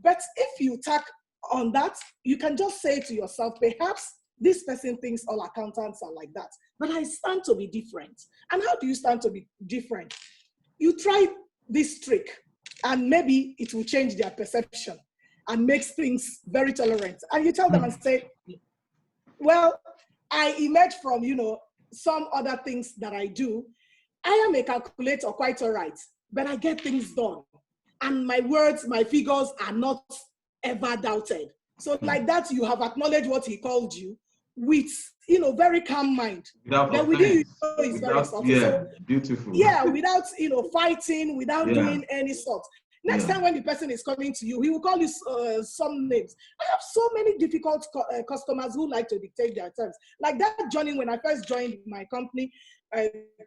But if you tack on that, you can just say to yourself, perhaps this person thinks all accountants are like that, but I stand to be different. And how do you stand to be different? You try this trick, and maybe it will change their perception and makes things very tolerant. And you tell them and say, well, I emerge from, some other things that I do. I am a calculator, quite all right, but I get things done. And my words, my figures are not ever doubted. So like that, you have acknowledged what he called you with, very calm mind. Without that offense. Is very subtle. Yeah, so, beautiful. Yeah, without, fighting, without doing any sort. Next time when the person is coming to you, he will call you some names. I have so many difficult customers who like to dictate their terms. Like that Johnny, when I first joined my company,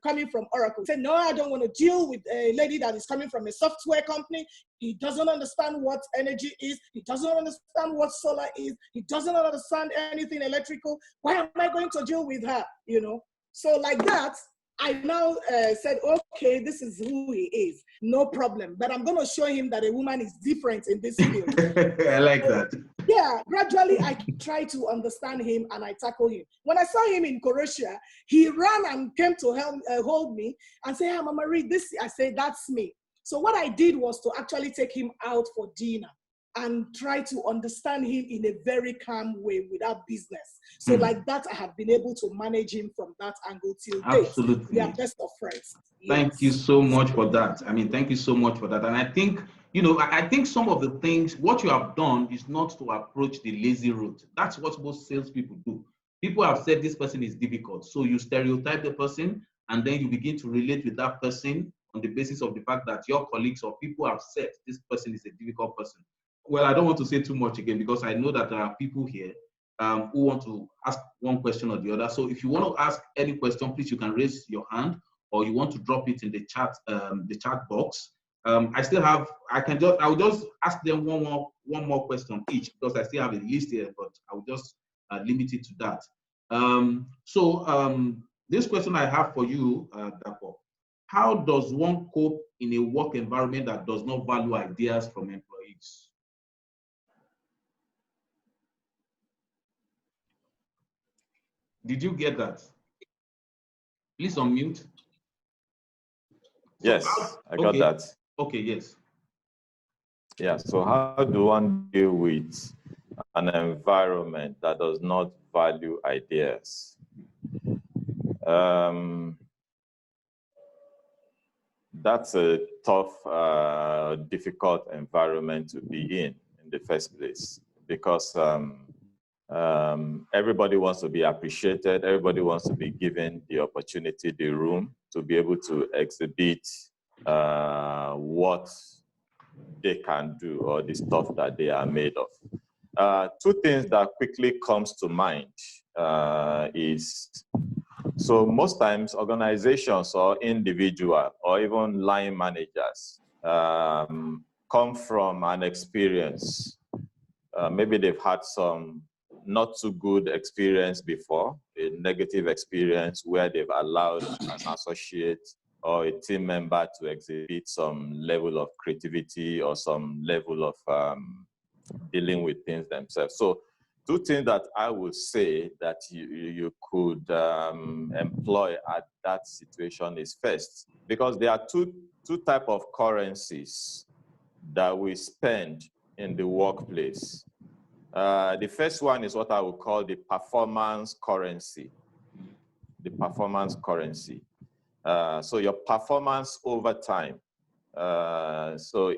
coming from Oracle, said, no, I don't want to deal with a lady that is coming from a software company. He doesn't understand what energy is. He doesn't understand what solar is. He doesn't understand anything electrical. Why am I going to deal with her? So like that, I now said, okay, this is who he is. No problem. But I'm going to show him that a woman is different in this field. I like that. Yeah, gradually I try to understand him and I tackle him. When I saw him in Croatia, he ran and came to hold me and say, hey, Mama Marie, this, I said, that's me. So what I did was to actually take him out for dinner and try to understand him in a very calm way without business. So like that, I have been able to manage him from that angle till date. Absolutely. We are best of friends. Thank you so much for that. I mean, thank you so much for that. And I think, I think some of the things, what you have done is not to approach the lazy route. That's what most salespeople do. People have said this person is difficult. So you stereotype the person and then you begin to relate with that person on the basis of the fact that your colleagues or people have said this person is a difficult person. Well, I don't want to say too much again because I know that there are people here who want to ask one question or the other. So if you want to ask any question, please, you can raise your hand or you want to drop it in the chat box. I will just ask them one more question each because I still have a list here, but I will just limit it to that. This question I have for you, Dapo, how does one cope in a work environment that does not value ideas from employees? Did you get that? Please unmute. Yes, I got that. Okay, yes. Yeah, so how do one deal with an environment that does not value ideas? That's a tough, difficult environment to be in the first place because everybody wants to be appreciated. Everybody wants to be given the opportunity, the room to be able to exhibit what they can do or the stuff that they are made of. Two things that quickly comes to mind is, so most times organizations or individual or even line managers come from an experience. Maybe they've had some not so good experience before, a negative experience where they've allowed an associate or a team member to exhibit some level of creativity or some level of dealing with things themselves. So two things that I would say that you could employ at that situation is first, because there are two types of currencies that we spend in the workplace. The first one is what I would call the performance currency. The performance currency. So your performance over time. So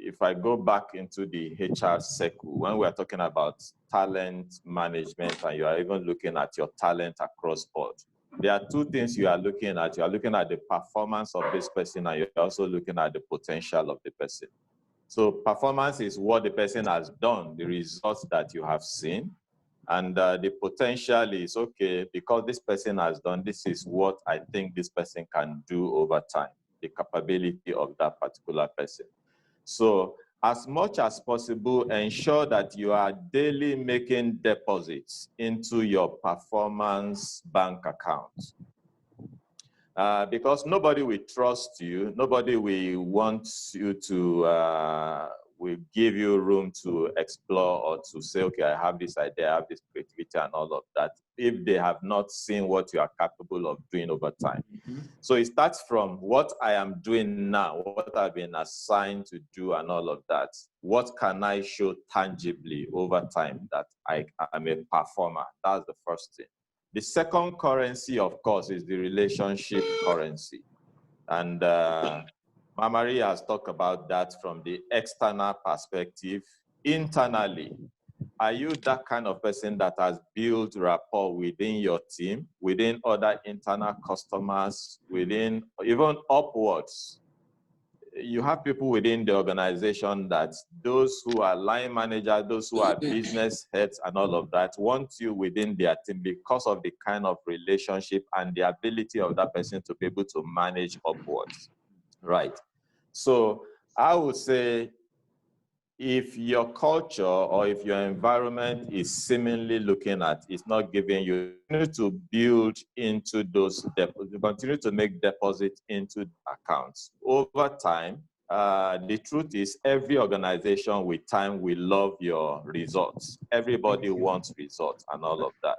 if I go back into the HR circle, when we're talking about talent management and you are even looking at your talent across board, there are two things you are looking at. You are looking at the performance of this person and you're also looking at the potential of the person. So performance is what the person has done, the results that you have seen. And the potential is, okay, because this person has done, this is what I think this person can do over time, the capability of that particular person. So as much as possible, ensure that you are daily making deposits into your performance bank account. Because nobody will trust you, nobody will want you to, will give you room to explore or to say, okay, I have this idea, I have this creativity and all of that, if they have not seen what you are capable of doing over time. Mm-hmm. So it starts from what I am doing now, what I've been assigned to do and all of that. What can I show tangibly over time that I am a performer? That's the first thing. The second currency, of course, is the relationship currency. And Mamari has talked about that from the external perspective. Internally, are you that kind of person that has built rapport within your team, within other internal customers, within even upwards? You have people within the organization that those who are line managers, those who are business heads and all of that want you within their team because of the kind of relationship and the ability of that person to be able to manage upwards, right? So I would say if your culture or if your environment is seemingly looking at, it's not giving you, continue to build into those deposits, continue to make deposits into accounts. Over time, the truth is every organization with time will love your results. Everybody wants results and all of that.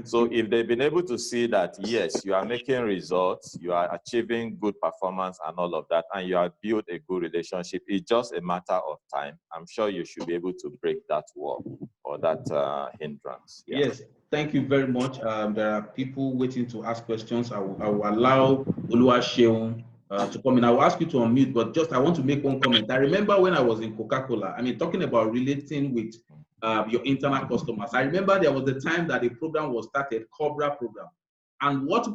So if they've been able to see that, yes, you are making results, you are achieving good performance and all of that, and you have built a good relationship, it's just a matter of time. I'm sure you should be able to break that wall or that hindrance. Yeah. Yes, thank you very much. There are people waiting to ask questions. I will allow Oluwaseun to come in. I will ask you to unmute, but just I want to make one comment. I remember when I was in Coca-Cola, I mean, talking about relating with your internal customers. I remember there was a time that a program was started, Cobra program. And what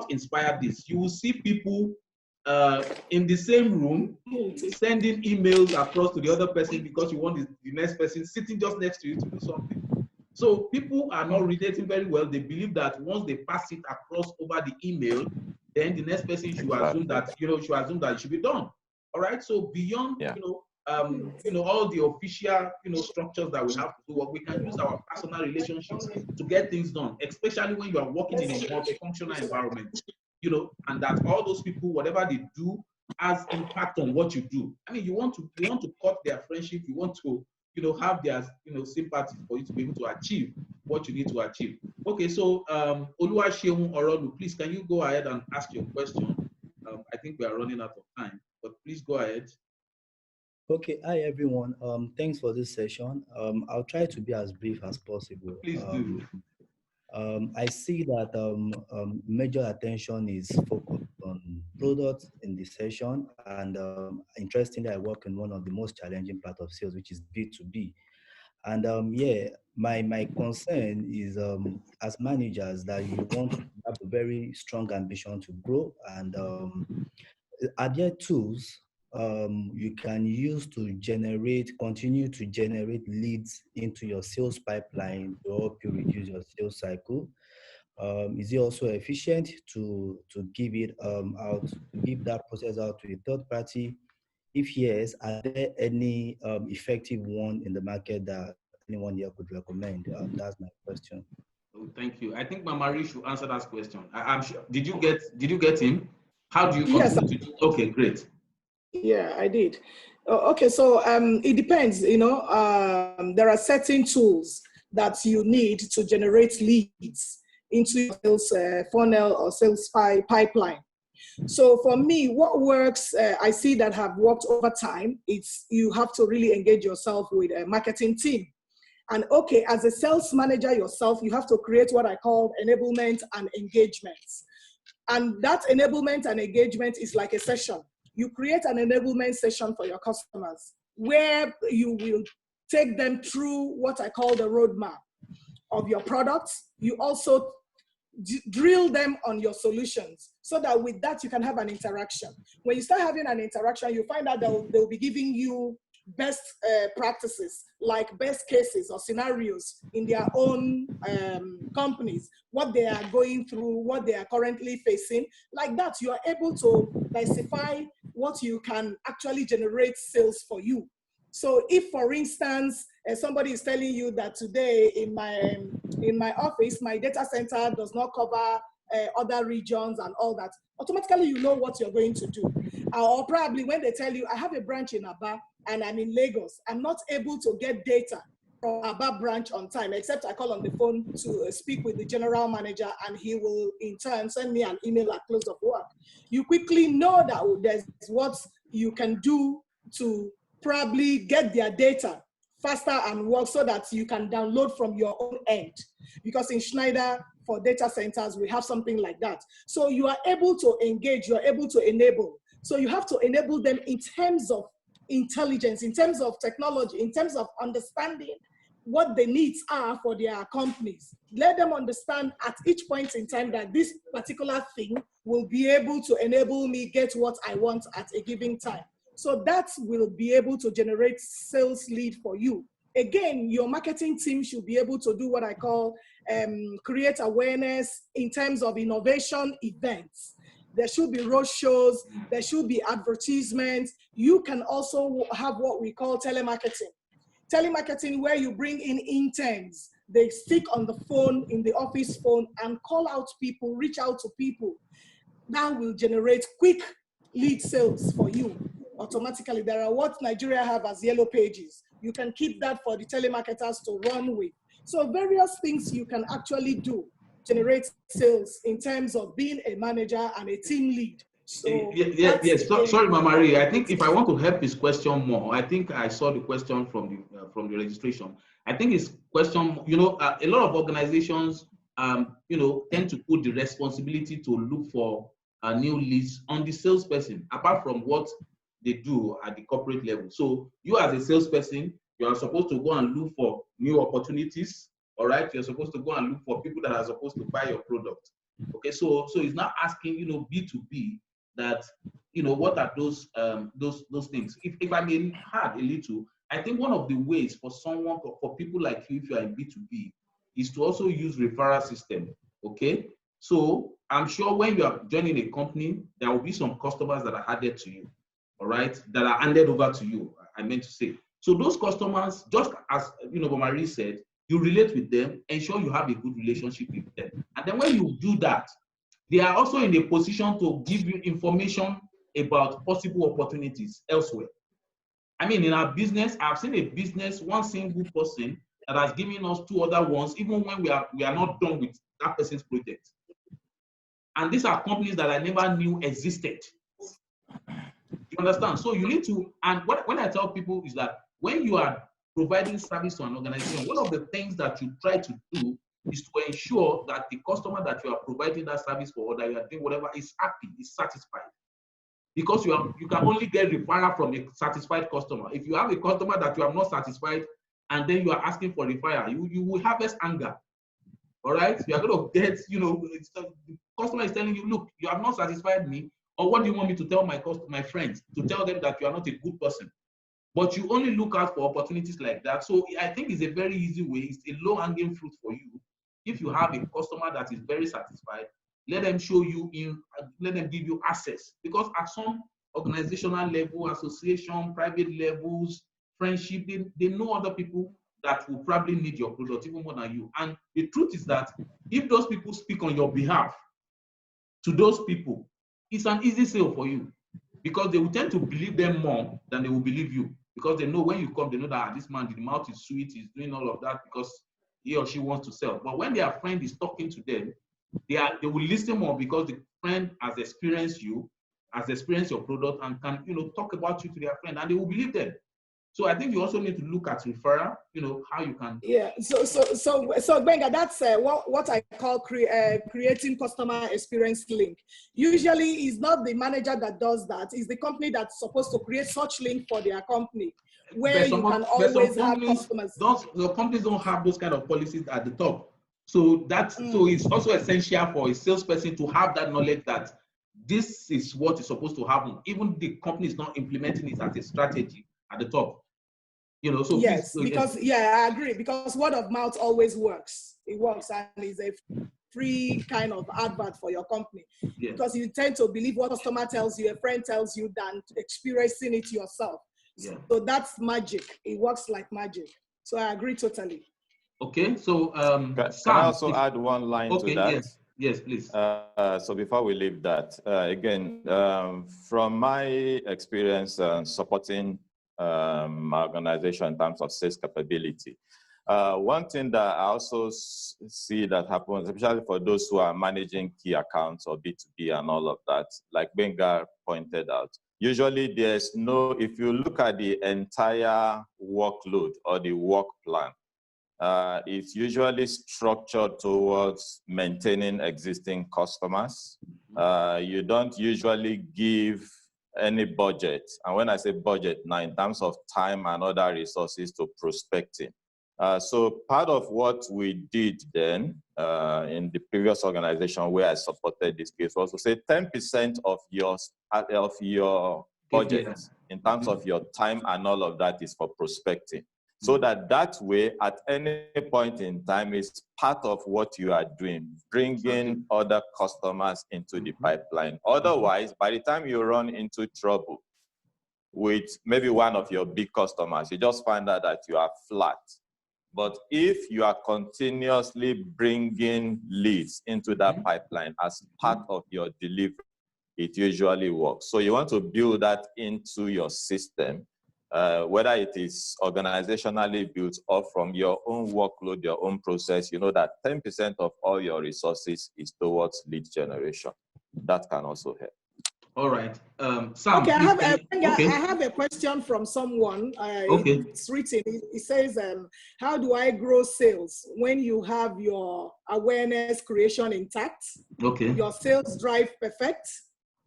inspired this? You will see people in the same room sending emails across to the other person because you want the next person sitting just next to you to do something. So people are not relating very well. They believe that once they pass it across over the email, then the next person should assume that, it should be done. All right. So beyond, all the official, structures that we have to do, we can use our personal relationships to get things done, especially when you are working in a multifunctional environment, and that all those people, whatever they do, has impact on what you do. I mean, you want to cut their friendship, you want to, have their, sympathy for you to be able to achieve what you need to achieve. Okay, so Oluwaseun Orolu, please, can you go ahead and ask your question? I think we are running out of time, but please go ahead. Okay, hi everyone. Thanks for this session. I'll try to be as brief as possible. Please do. I see that major attention is focused on products in this session, and interestingly, I work in one of the most challenging part of sales, which is B2B. And my concern is as managers that you want to have a very strong ambition to grow, and are there tools you can use to continue to generate leads into your sales pipeline to help you reduce your sales cycle? Is it also efficient to give it out, to give that process out to a third party? If yes, are there any effective one in the market that anyone here could recommend? That's my question. Oh, thank you. I think Mamari should answer that question. I'm sure. Did you get him? How do you continue to do? Okay, great. Yeah, I did. Okay, so it depends, there are certain tools that you need to generate leads into your sales funnel or sales pipeline. So for me, what works, I see that have worked over time, it's you have to really engage yourself with a marketing team. And okay, as a sales manager yourself, you have to create what I call enablement and engagement. And that enablement and engagement is like a session. You create an enablement session for your customers where you will take them through what I call the roadmap of your products. You also drill them on your solutions so that with that you can have an interaction. When you start having an interaction, you find out they'll be giving you best practices, like best cases or scenarios in their own companies, what they are going through, what they are currently facing. Like that, you are able to specify what you can actually generate sales for you. So if, for instance, somebody is telling you that today in my office, my data center does not cover other regions and all that, automatically you know what you're going to do. Or probably when they tell you, I have a branch in Aba and I'm in Lagos, I'm not able to get data from Aba branch on time, except I call on the phone to speak with the general manager and he will in turn send me an email at close of work. You quickly know that there's what you can do to probably get their data faster and work so that you can download from your own end. Because in Schneider, for data centers, we have something like that. So you are able to engage, you're able to enable. So you have to enable them in terms of intelligence, in terms of technology, in terms of understanding what the needs are for their companies. Let them understand at each point in time that this particular thing will be able to enable me get what I want at a given time. So that will be able to generate sales lead for you. Again, your marketing team should be able to do what I call create awareness in terms of innovation events. There should be road shows, there should be advertisements. You can also have what we call telemarketing. Telemarketing where you bring in interns, they stick on the phone, in the office phone, and call out people, reach out to people. That will generate quick lead sales for you automatically. There are what Nigeria have as yellow pages. You can keep that for the telemarketers to run with. So various things you can actually do, generate sales in terms of being a manager and a team lead. So yes. Sorry, Mama Marie. I think if I want to help his question more, I think I saw the question from the registration. I think his question, a lot of organizations, tend to put the responsibility to look for new leads on the salesperson, apart from what they do at the corporate level. So you as a salesperson, you are supposed to go and look for new opportunities. All right, you're supposed to go and look for people that are supposed to buy your product. Okay, so it's not asking, B2B that, what are those things. If I may add a little, I think one of the ways for people like you, if you are in B2B, is to also use referral system. Okay, so I'm sure when you are joining a company, there will be some customers that are added to you, all right, that are handed over to you, I meant to say. So those customers, just as Marie said, you relate with them, ensure you have a good relationship with them. And then when you do that, they are also in a position to give you information about possible opportunities elsewhere. I mean, in our business, I've seen a business, one single person that has given us 2 other ones, even when we are not done with that person's project. And these are companies that I never knew existed. You understand? So you need to, and when I tell people is that when you are providing service to an organization, one of the things that you try to do is to ensure that the customer that you are providing that service for or that you are doing whatever is happy, is satisfied. Because you can only get referral from a satisfied customer. If you have a customer that you are not satisfied and then you are asking for referral, you will harvest anger. All right? You are going to get, the customer is telling you, look, you have not satisfied me, or what do you want me to tell my friends? To tell them that you are not a good person. But you only look out for opportunities like that. So I think it's a very easy way. It's a low-hanging fruit for you. If you have a customer that is very satisfied, let them show you let them give you access. Because at some organizational level, association, private levels, friendship, they know other people that will probably need your product even more than you. And the truth is that if those people speak on your behalf to those people, it's an easy sale for you. because they will tend to believe them more than they will believe you, because they know when you come, they know that this man, the mouth is sweet, he's doing all of that because he or she wants to sell. But when their friend is talking to them, they will listen more because the friend has experienced you, has experienced your product, and can talk about you to their friend, and they will believe them. So I think you also need to look at referral, how you can. Yeah. So Benga, that's what I call creating customer experience link. Usually, it's not the manager that does that. It's the company that's supposed to create such link for their company, where you can always have customers. Your companies don't have those kind of policies at the top. So so it's also essential for a salesperson to have that knowledge that this is what is supposed to happen. Even the company is not implementing it as a strategy at the top. So yes, please, because I agree, because word of mouth always works. It works, and is a free kind of advert for your company. Yeah. Because you tend to believe what a customer tells you, a friend tells you, than experiencing it yourself. Yeah. So that's magic. It works like magic. So I agree totally. Okay, so can I also add one line to that? Yes, please. So before we leave that, again, from my experience supporting my organization in terms of sales capability, one thing that I also see that happens, especially for those who are managing key accounts or B2B and all of that, like Benga pointed out, usually there's if you look at the entire workload or the work plan, it's usually structured towards maintaining existing customers. You don't usually give any budget. And when I say budget now, in terms of time and other resources to prospecting. So part of what we did then in the previous organization where I supported this case was to say 10% of your budget in terms of your time and all of that is for prospecting. So that way, at any point in time, is part of what you are doing, bringing other customers into the pipeline. Otherwise, by the time you run into trouble with maybe one of your big customers, you just find out that you are flat. But if you are continuously bringing leads into that pipeline as part of your delivery, it usually works. So you want to build that into your system, whether it is organizationally built or from your own workload, your own process. You know that 10% of all your resources is towards lead generation. That can also help. All right. Sam, okay, I have a question from someone. It's written. It says, how do I grow sales when you have your awareness creation intact? Okay. Your sales drive perfect.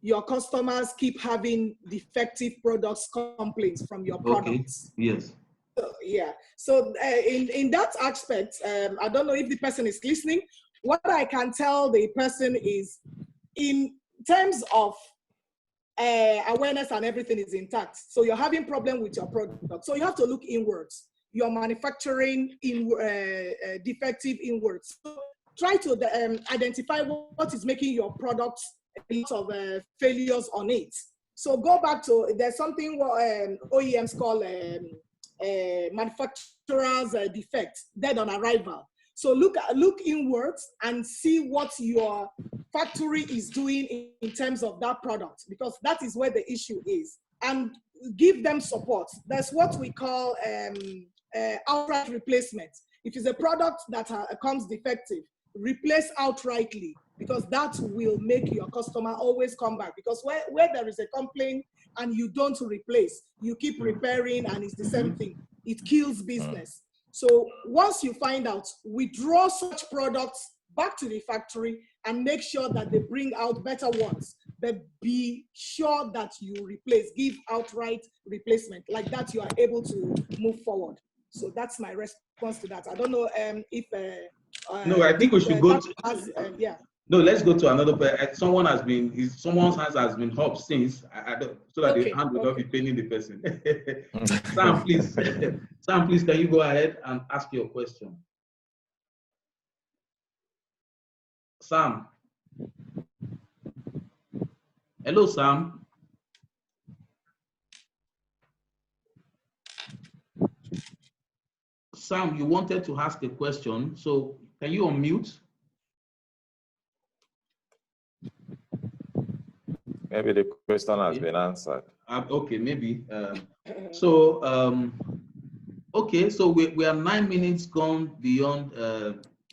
Your customers keep having defective products complaints from your products. Okay. Yes. So, yeah. So in that aspect, I don't know if the person is listening. What I can tell the person is, in terms of awareness and everything is intact. So you're having problem with your product. So you have to look inwards. You're manufacturing defective inwards. So try to identify what is making your products a lot of failures on it. So go back to, there's something OEMs call manufacturer's defect, dead on arrival. So look inwards and see what your factory is doing in terms of that product, because that is where the issue is. And give them support. That's what we call outright replacement. If it's a product that comes defective, replace outrightly, because that will make your customer always come back. Because where there is a complaint and you don't replace, you keep repairing and it's the same thing. It kills business. So once you find out, withdraw such products back to the factory and make sure that they bring out better ones. But be sure that you replace, give outright replacement. Like that, you are able to move forward. So that's my response to that. I don't know if... no, I think we should go to... yeah. No, let's go to another. Someone's hands has been up since, so that the hand will not be paining the person. Sam, please. Sam, please, can you go ahead and ask your question? Sam. Hello, Sam. Sam, you wanted to ask a question, so can you unmute? Maybe the question has been answered. Okay, maybe. So, okay, so we are 9 minutes gone beyond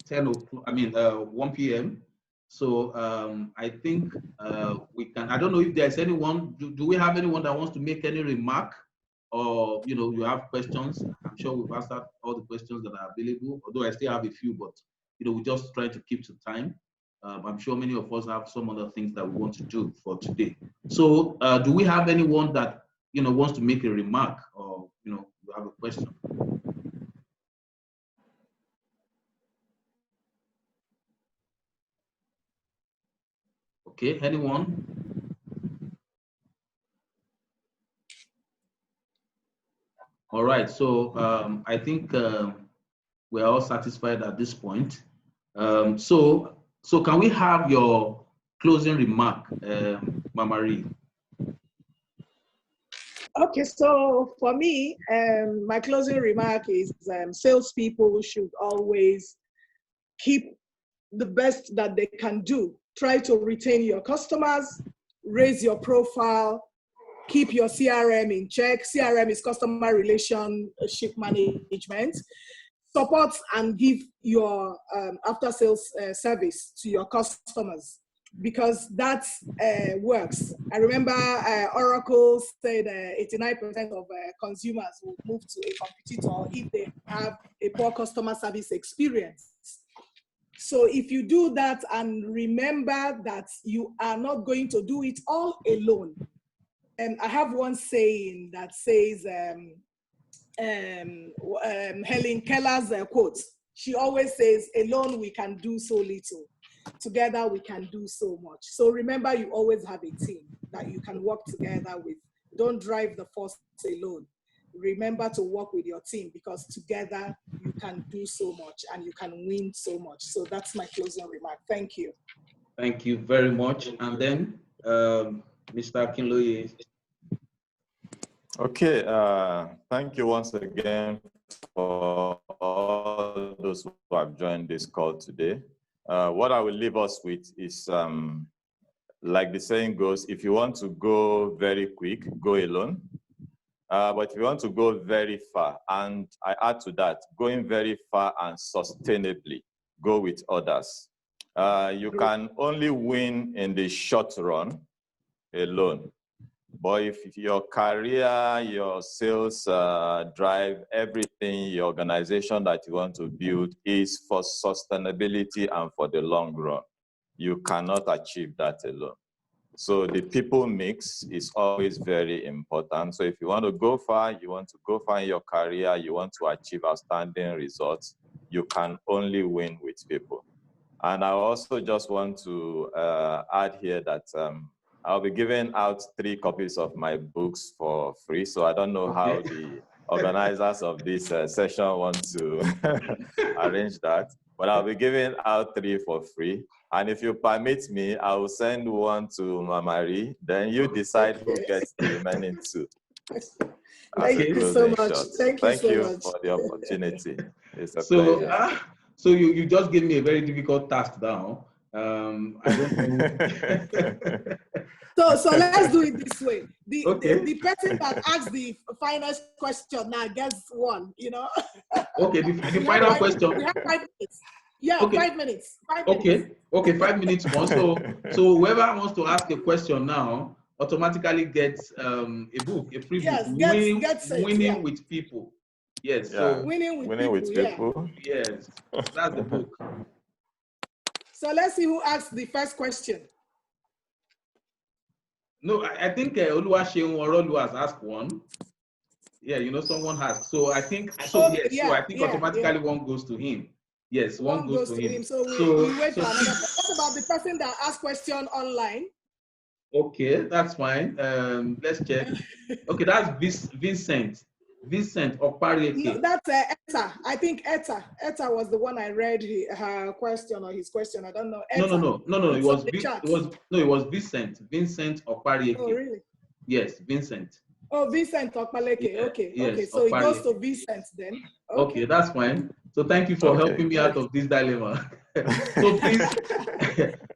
10 o'clock, 1 p.m. So I think we can, I don't know if there's anyone, do we have anyone that wants to make any remark, or, you have questions? I'm sure we've answered all the questions that are available, although I still have a few, but, we're just trying to keep to time. I'm sure many of us have some other things that we want to do for today. So do we have anyone that, wants to make a remark, or, you have a question? Okay, anyone? All right, so I think we're all satisfied at this point. So can we have your closing remark, Mama Ree? Okay, so for me, my closing remark is salespeople should always keep the best that they can do. Try to retain your customers, raise your profile, keep your CRM in check. CRM is customer relationship management. Support and give your after-sales service to your customers, because that works. I remember Oracle said 89% of consumers will move to a competitor if they have a poor customer service experience. So if you do that and remember that you are not going to do it all alone. And I have one saying that says, Helen Keller's quote. She always says, alone we can do so little. Together we can do so much. So remember, you always have a team that you can work together with. Don't drive the force alone. Remember to work with your team, because together you can do so much and you can win so much. So that's my closing remark. Thank you. Thank you very much. And then Mr. Akinloye. Okay, thank you once again for all those who have joined this call today. What I will leave us with is, like the saying goes, if you want to go very quick, go alone. But if you want to go very far, and I add to that, going very far and sustainably, go with others. You can only win in the short run alone. But if your career, your sales drive, everything, your organization that you want to build is for sustainability and for the long run, you cannot achieve that alone. So the people mix is always very important. So if you want to go far, you want to go far in your career, you want to achieve outstanding results, you can only win with people. And I also just want to add here that I'll be giving out 3 copies of my books for free. So I don't know how the organizers of this session want to arrange that, but I'll be giving out 3 for free. And if you permit me, I will send one to Mama Ree. Then you decide who gets the remaining 2. Thank you so much. Thank you so much for the opportunity. It's a So, pleasure. So you just gave me a very difficult task now. I don't know. So let's do it this way. The person that asks the final question now gets one, Okay, the final question. We have 5 minutes. Yeah, okay. 5 minutes. 5 okay. minutes. Okay, 5 minutes more. So whoever wants to ask a question now automatically gets a book, a free book. Winning with people. Yes. Yeah. So winning with people. Yes, that's the book. So let's see who asks the first question. No, I think Oluwaseun Orolu has asked one. Yeah, someone has. So I think so. Yes. Yeah, so I think automatically one goes to him. Yes, one goes to him. So we wait for another. What about the person that asked question online? Okay, that's fine. Let's check. Okay, that's Vincent. Vincent Oparieke. No, that's Etta. I think Etta. Etta was the one I read her question or his question. I don't know. Etta. No. It was Vincent. Vincent Oparieke. Oh, really? Yes, Vincent. Oh, Vincent Oparieke. Yeah, okay. Yes, Okay. So it goes to Vincent then. Okay, that's fine. So thank you for helping me out of this dilemma.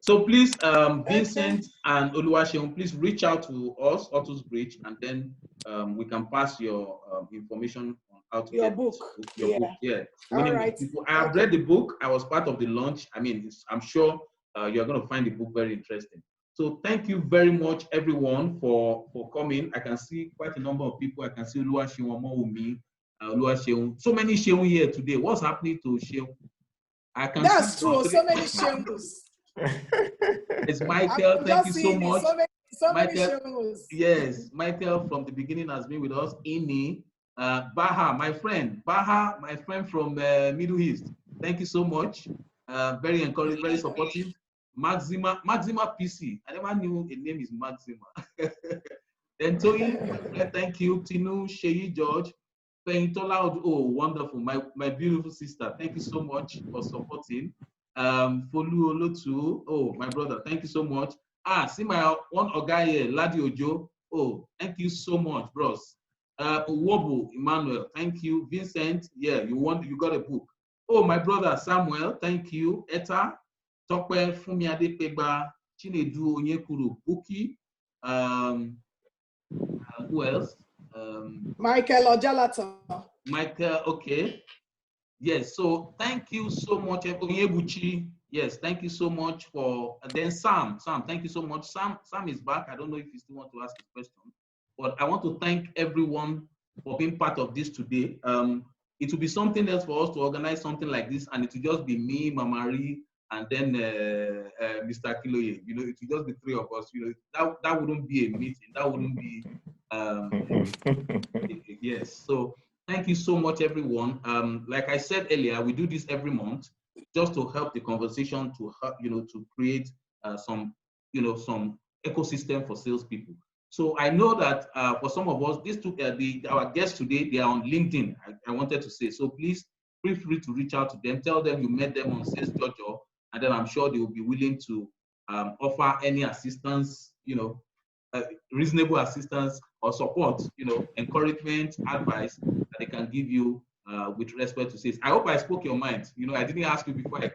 So please, Vincent and Oluwaseun, please reach out to us, Autusbridge, and then we can pass your information on how to Your get book. your book. Yeah. All right. I have read the book. I was part of the launch. I mean, I'm sure you're going to find the book very interesting. So thank you very much, everyone, for coming. I can see quite a number of people. I can see Oluwaseun, Omowumi, Oluwaseun. So many Seun here today. What's happening to Seun? I can That's see true. So many Seuns. It's Michael. Thank you so much. So many Michael, Seuns. yes, Michael from the beginning has been with us. Ini, Baha, my friend. Baha, my friend from Middle East. Thank you so much. Very encouraging, very supportive. Maxima PC. I never knew a name is Maxima. Then Toyin, thank you. Tinu, Sheyi, George. Tola, oh, wonderful. My beautiful sister. Thank you so much for supporting. Folu Olotu, oh, my brother, thank you so much. See my one guy here, Ladi Ojo. Oh, thank you so much, bros. Uwobu Emmanuel, thank you. Vincent, yeah, you got a book. Oh, my brother Samuel, thank you. Eta, Tokwe Fumiade Pegba, Chinedu Onyekuru, Buki. Who else? Michael Ojalato. Michael, okay. Yes, so thank you so much, Onyebuchi. Yes, thank you so much for, and then Sam, thank you so much. Sam is back. I don't know if you still want to ask a question, but I want to thank everyone for being part of this today. It will be something else for us to organize something like this, and it will just be me, Mamari, and then Mr. Kiloye. You know, it will just be three of us. You know, that wouldn't be a meeting. That wouldn't be, yes. So thank you so much, everyone. Like I said earlier, we do this every month just to help the conversation, to help, to create some ecosystem for salespeople. So I know that for some of us, our guests today, they are on LinkedIn. I wanted to say, so please feel free to reach out to them. Tell them you met them on Sales Jojo, and then I'm sure they will be willing to offer any assistance, reasonable assistance or support, encouragement, advice that they can give you with respect to sales. I hope I spoke your mind. I didn't ask you before I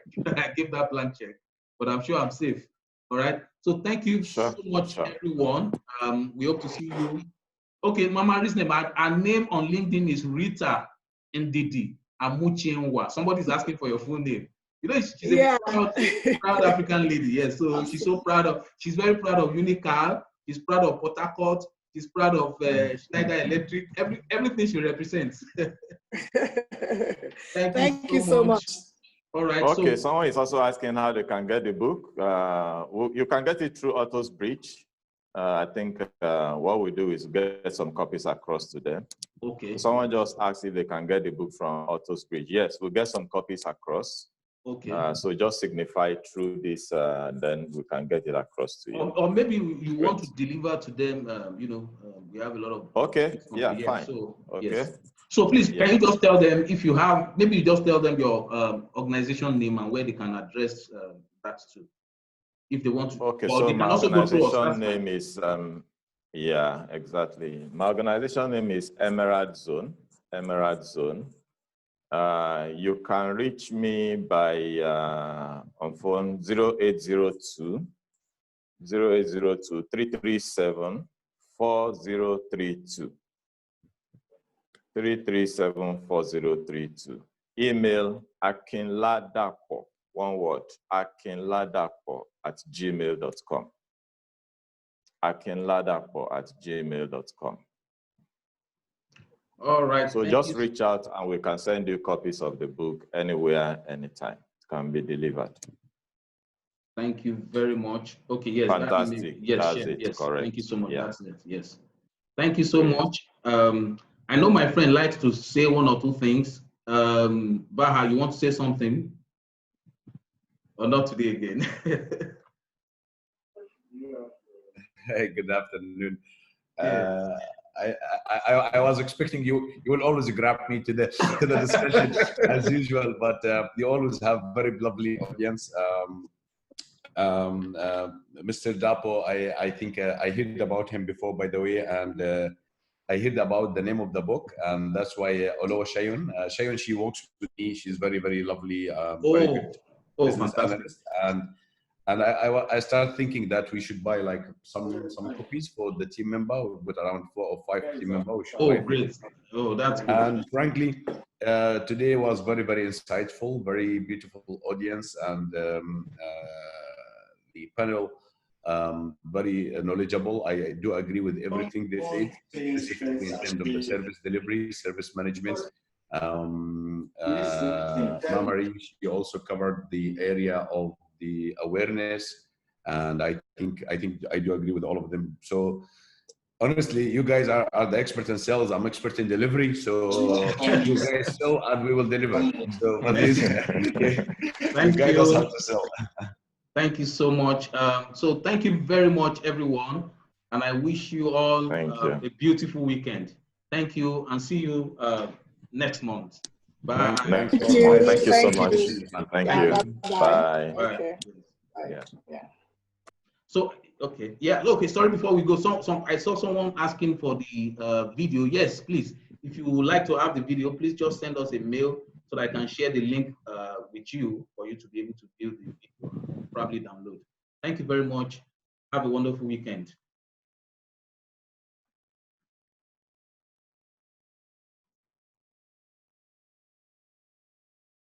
gave that blank check, but I'm sure I'm safe. All right. So thank you so much, everyone. We hope to see you. Okay, Mama Ri's name. Her name on LinkedIn is Rita Ndidi Amuchinwa. Somebody's asking for your full name. She's a proud African lady. Yes, so she's very proud of Unical. She's proud of Port Harcourt. She's proud of Schneider Electric. Everything she represents. Thank you so much. All right. Okay, someone is also asking how they can get the book. You can get it through Autusbridge. I think what we do is get some copies across to them. Okay. Someone just asked if they can get the book from Autusbridge. Yes, we'll get some copies across. Okay. So just signify through this, then we can get it across to you. Or maybe you want to deliver to them. We have a lot of. Okay. Yeah. Fine. So okay. Yes. So please, can you just tell them if you have? Maybe you just tell them your organization name and where they can address that to, if they want to. Okay. Or So they can my also go through us. organization name is yeah, exactly. My organization name is Emerald Zone. Emerald Zone. You can reach me by on phone 0802 337 4032. 337-4032. Email akinladapo, one word, akinladapo@gmail.com. akinladapo@gmail.com. All right. So just reach out and we can send you copies of the book anywhere, anytime. It can be delivered. Thank you very much. Okay, yes. Fantastic. Yes, yes. Correct. Thank you so much. Yeah. That's it. Yes. Thank you so much. I know my friend likes to say one or two things. Baha, you want to say something? Or not today again? Hey, good afternoon. I was expecting you will always grab me to the discussion as usual, but you always have very lovely audience. Mr. Dapo, I think I heard about him before, by the way, and I heard about the name of the book, and that's why Olowa Shayun. Shayun, she works with me. She's very, very lovely, very good business fantastic. analyst, and I started thinking that we should buy like some copies for the team member. With around 4 or 5 team members, we should buy. Great. That's good. And frankly, today was very, very insightful, very beautiful audience, and the panel very knowledgeable. I do agree with everything they said, specifically in terms of the service delivery, service management. Mamari, she also covered the area of the awareness, and I think I do agree with all of them. So honestly, you guys are the expert in sales. I'm expert in delivery. So you guys sell and we will deliver. So for this, you guide us how to sell. Thank you so much. So thank you very much, everyone. And I wish you all a beautiful weekend. Thank you, and see you next month. Bye. Thank you so much. Thank you. Bye. Okay. Yeah. So, okay. Yeah, okay, sorry, before we go, I saw someone asking for the video. Yes, please. If you would like to have the video, please just send us a mail so that I can share the link with you for you to be able to view the video, probably download. Thank you very much. Have a wonderful weekend.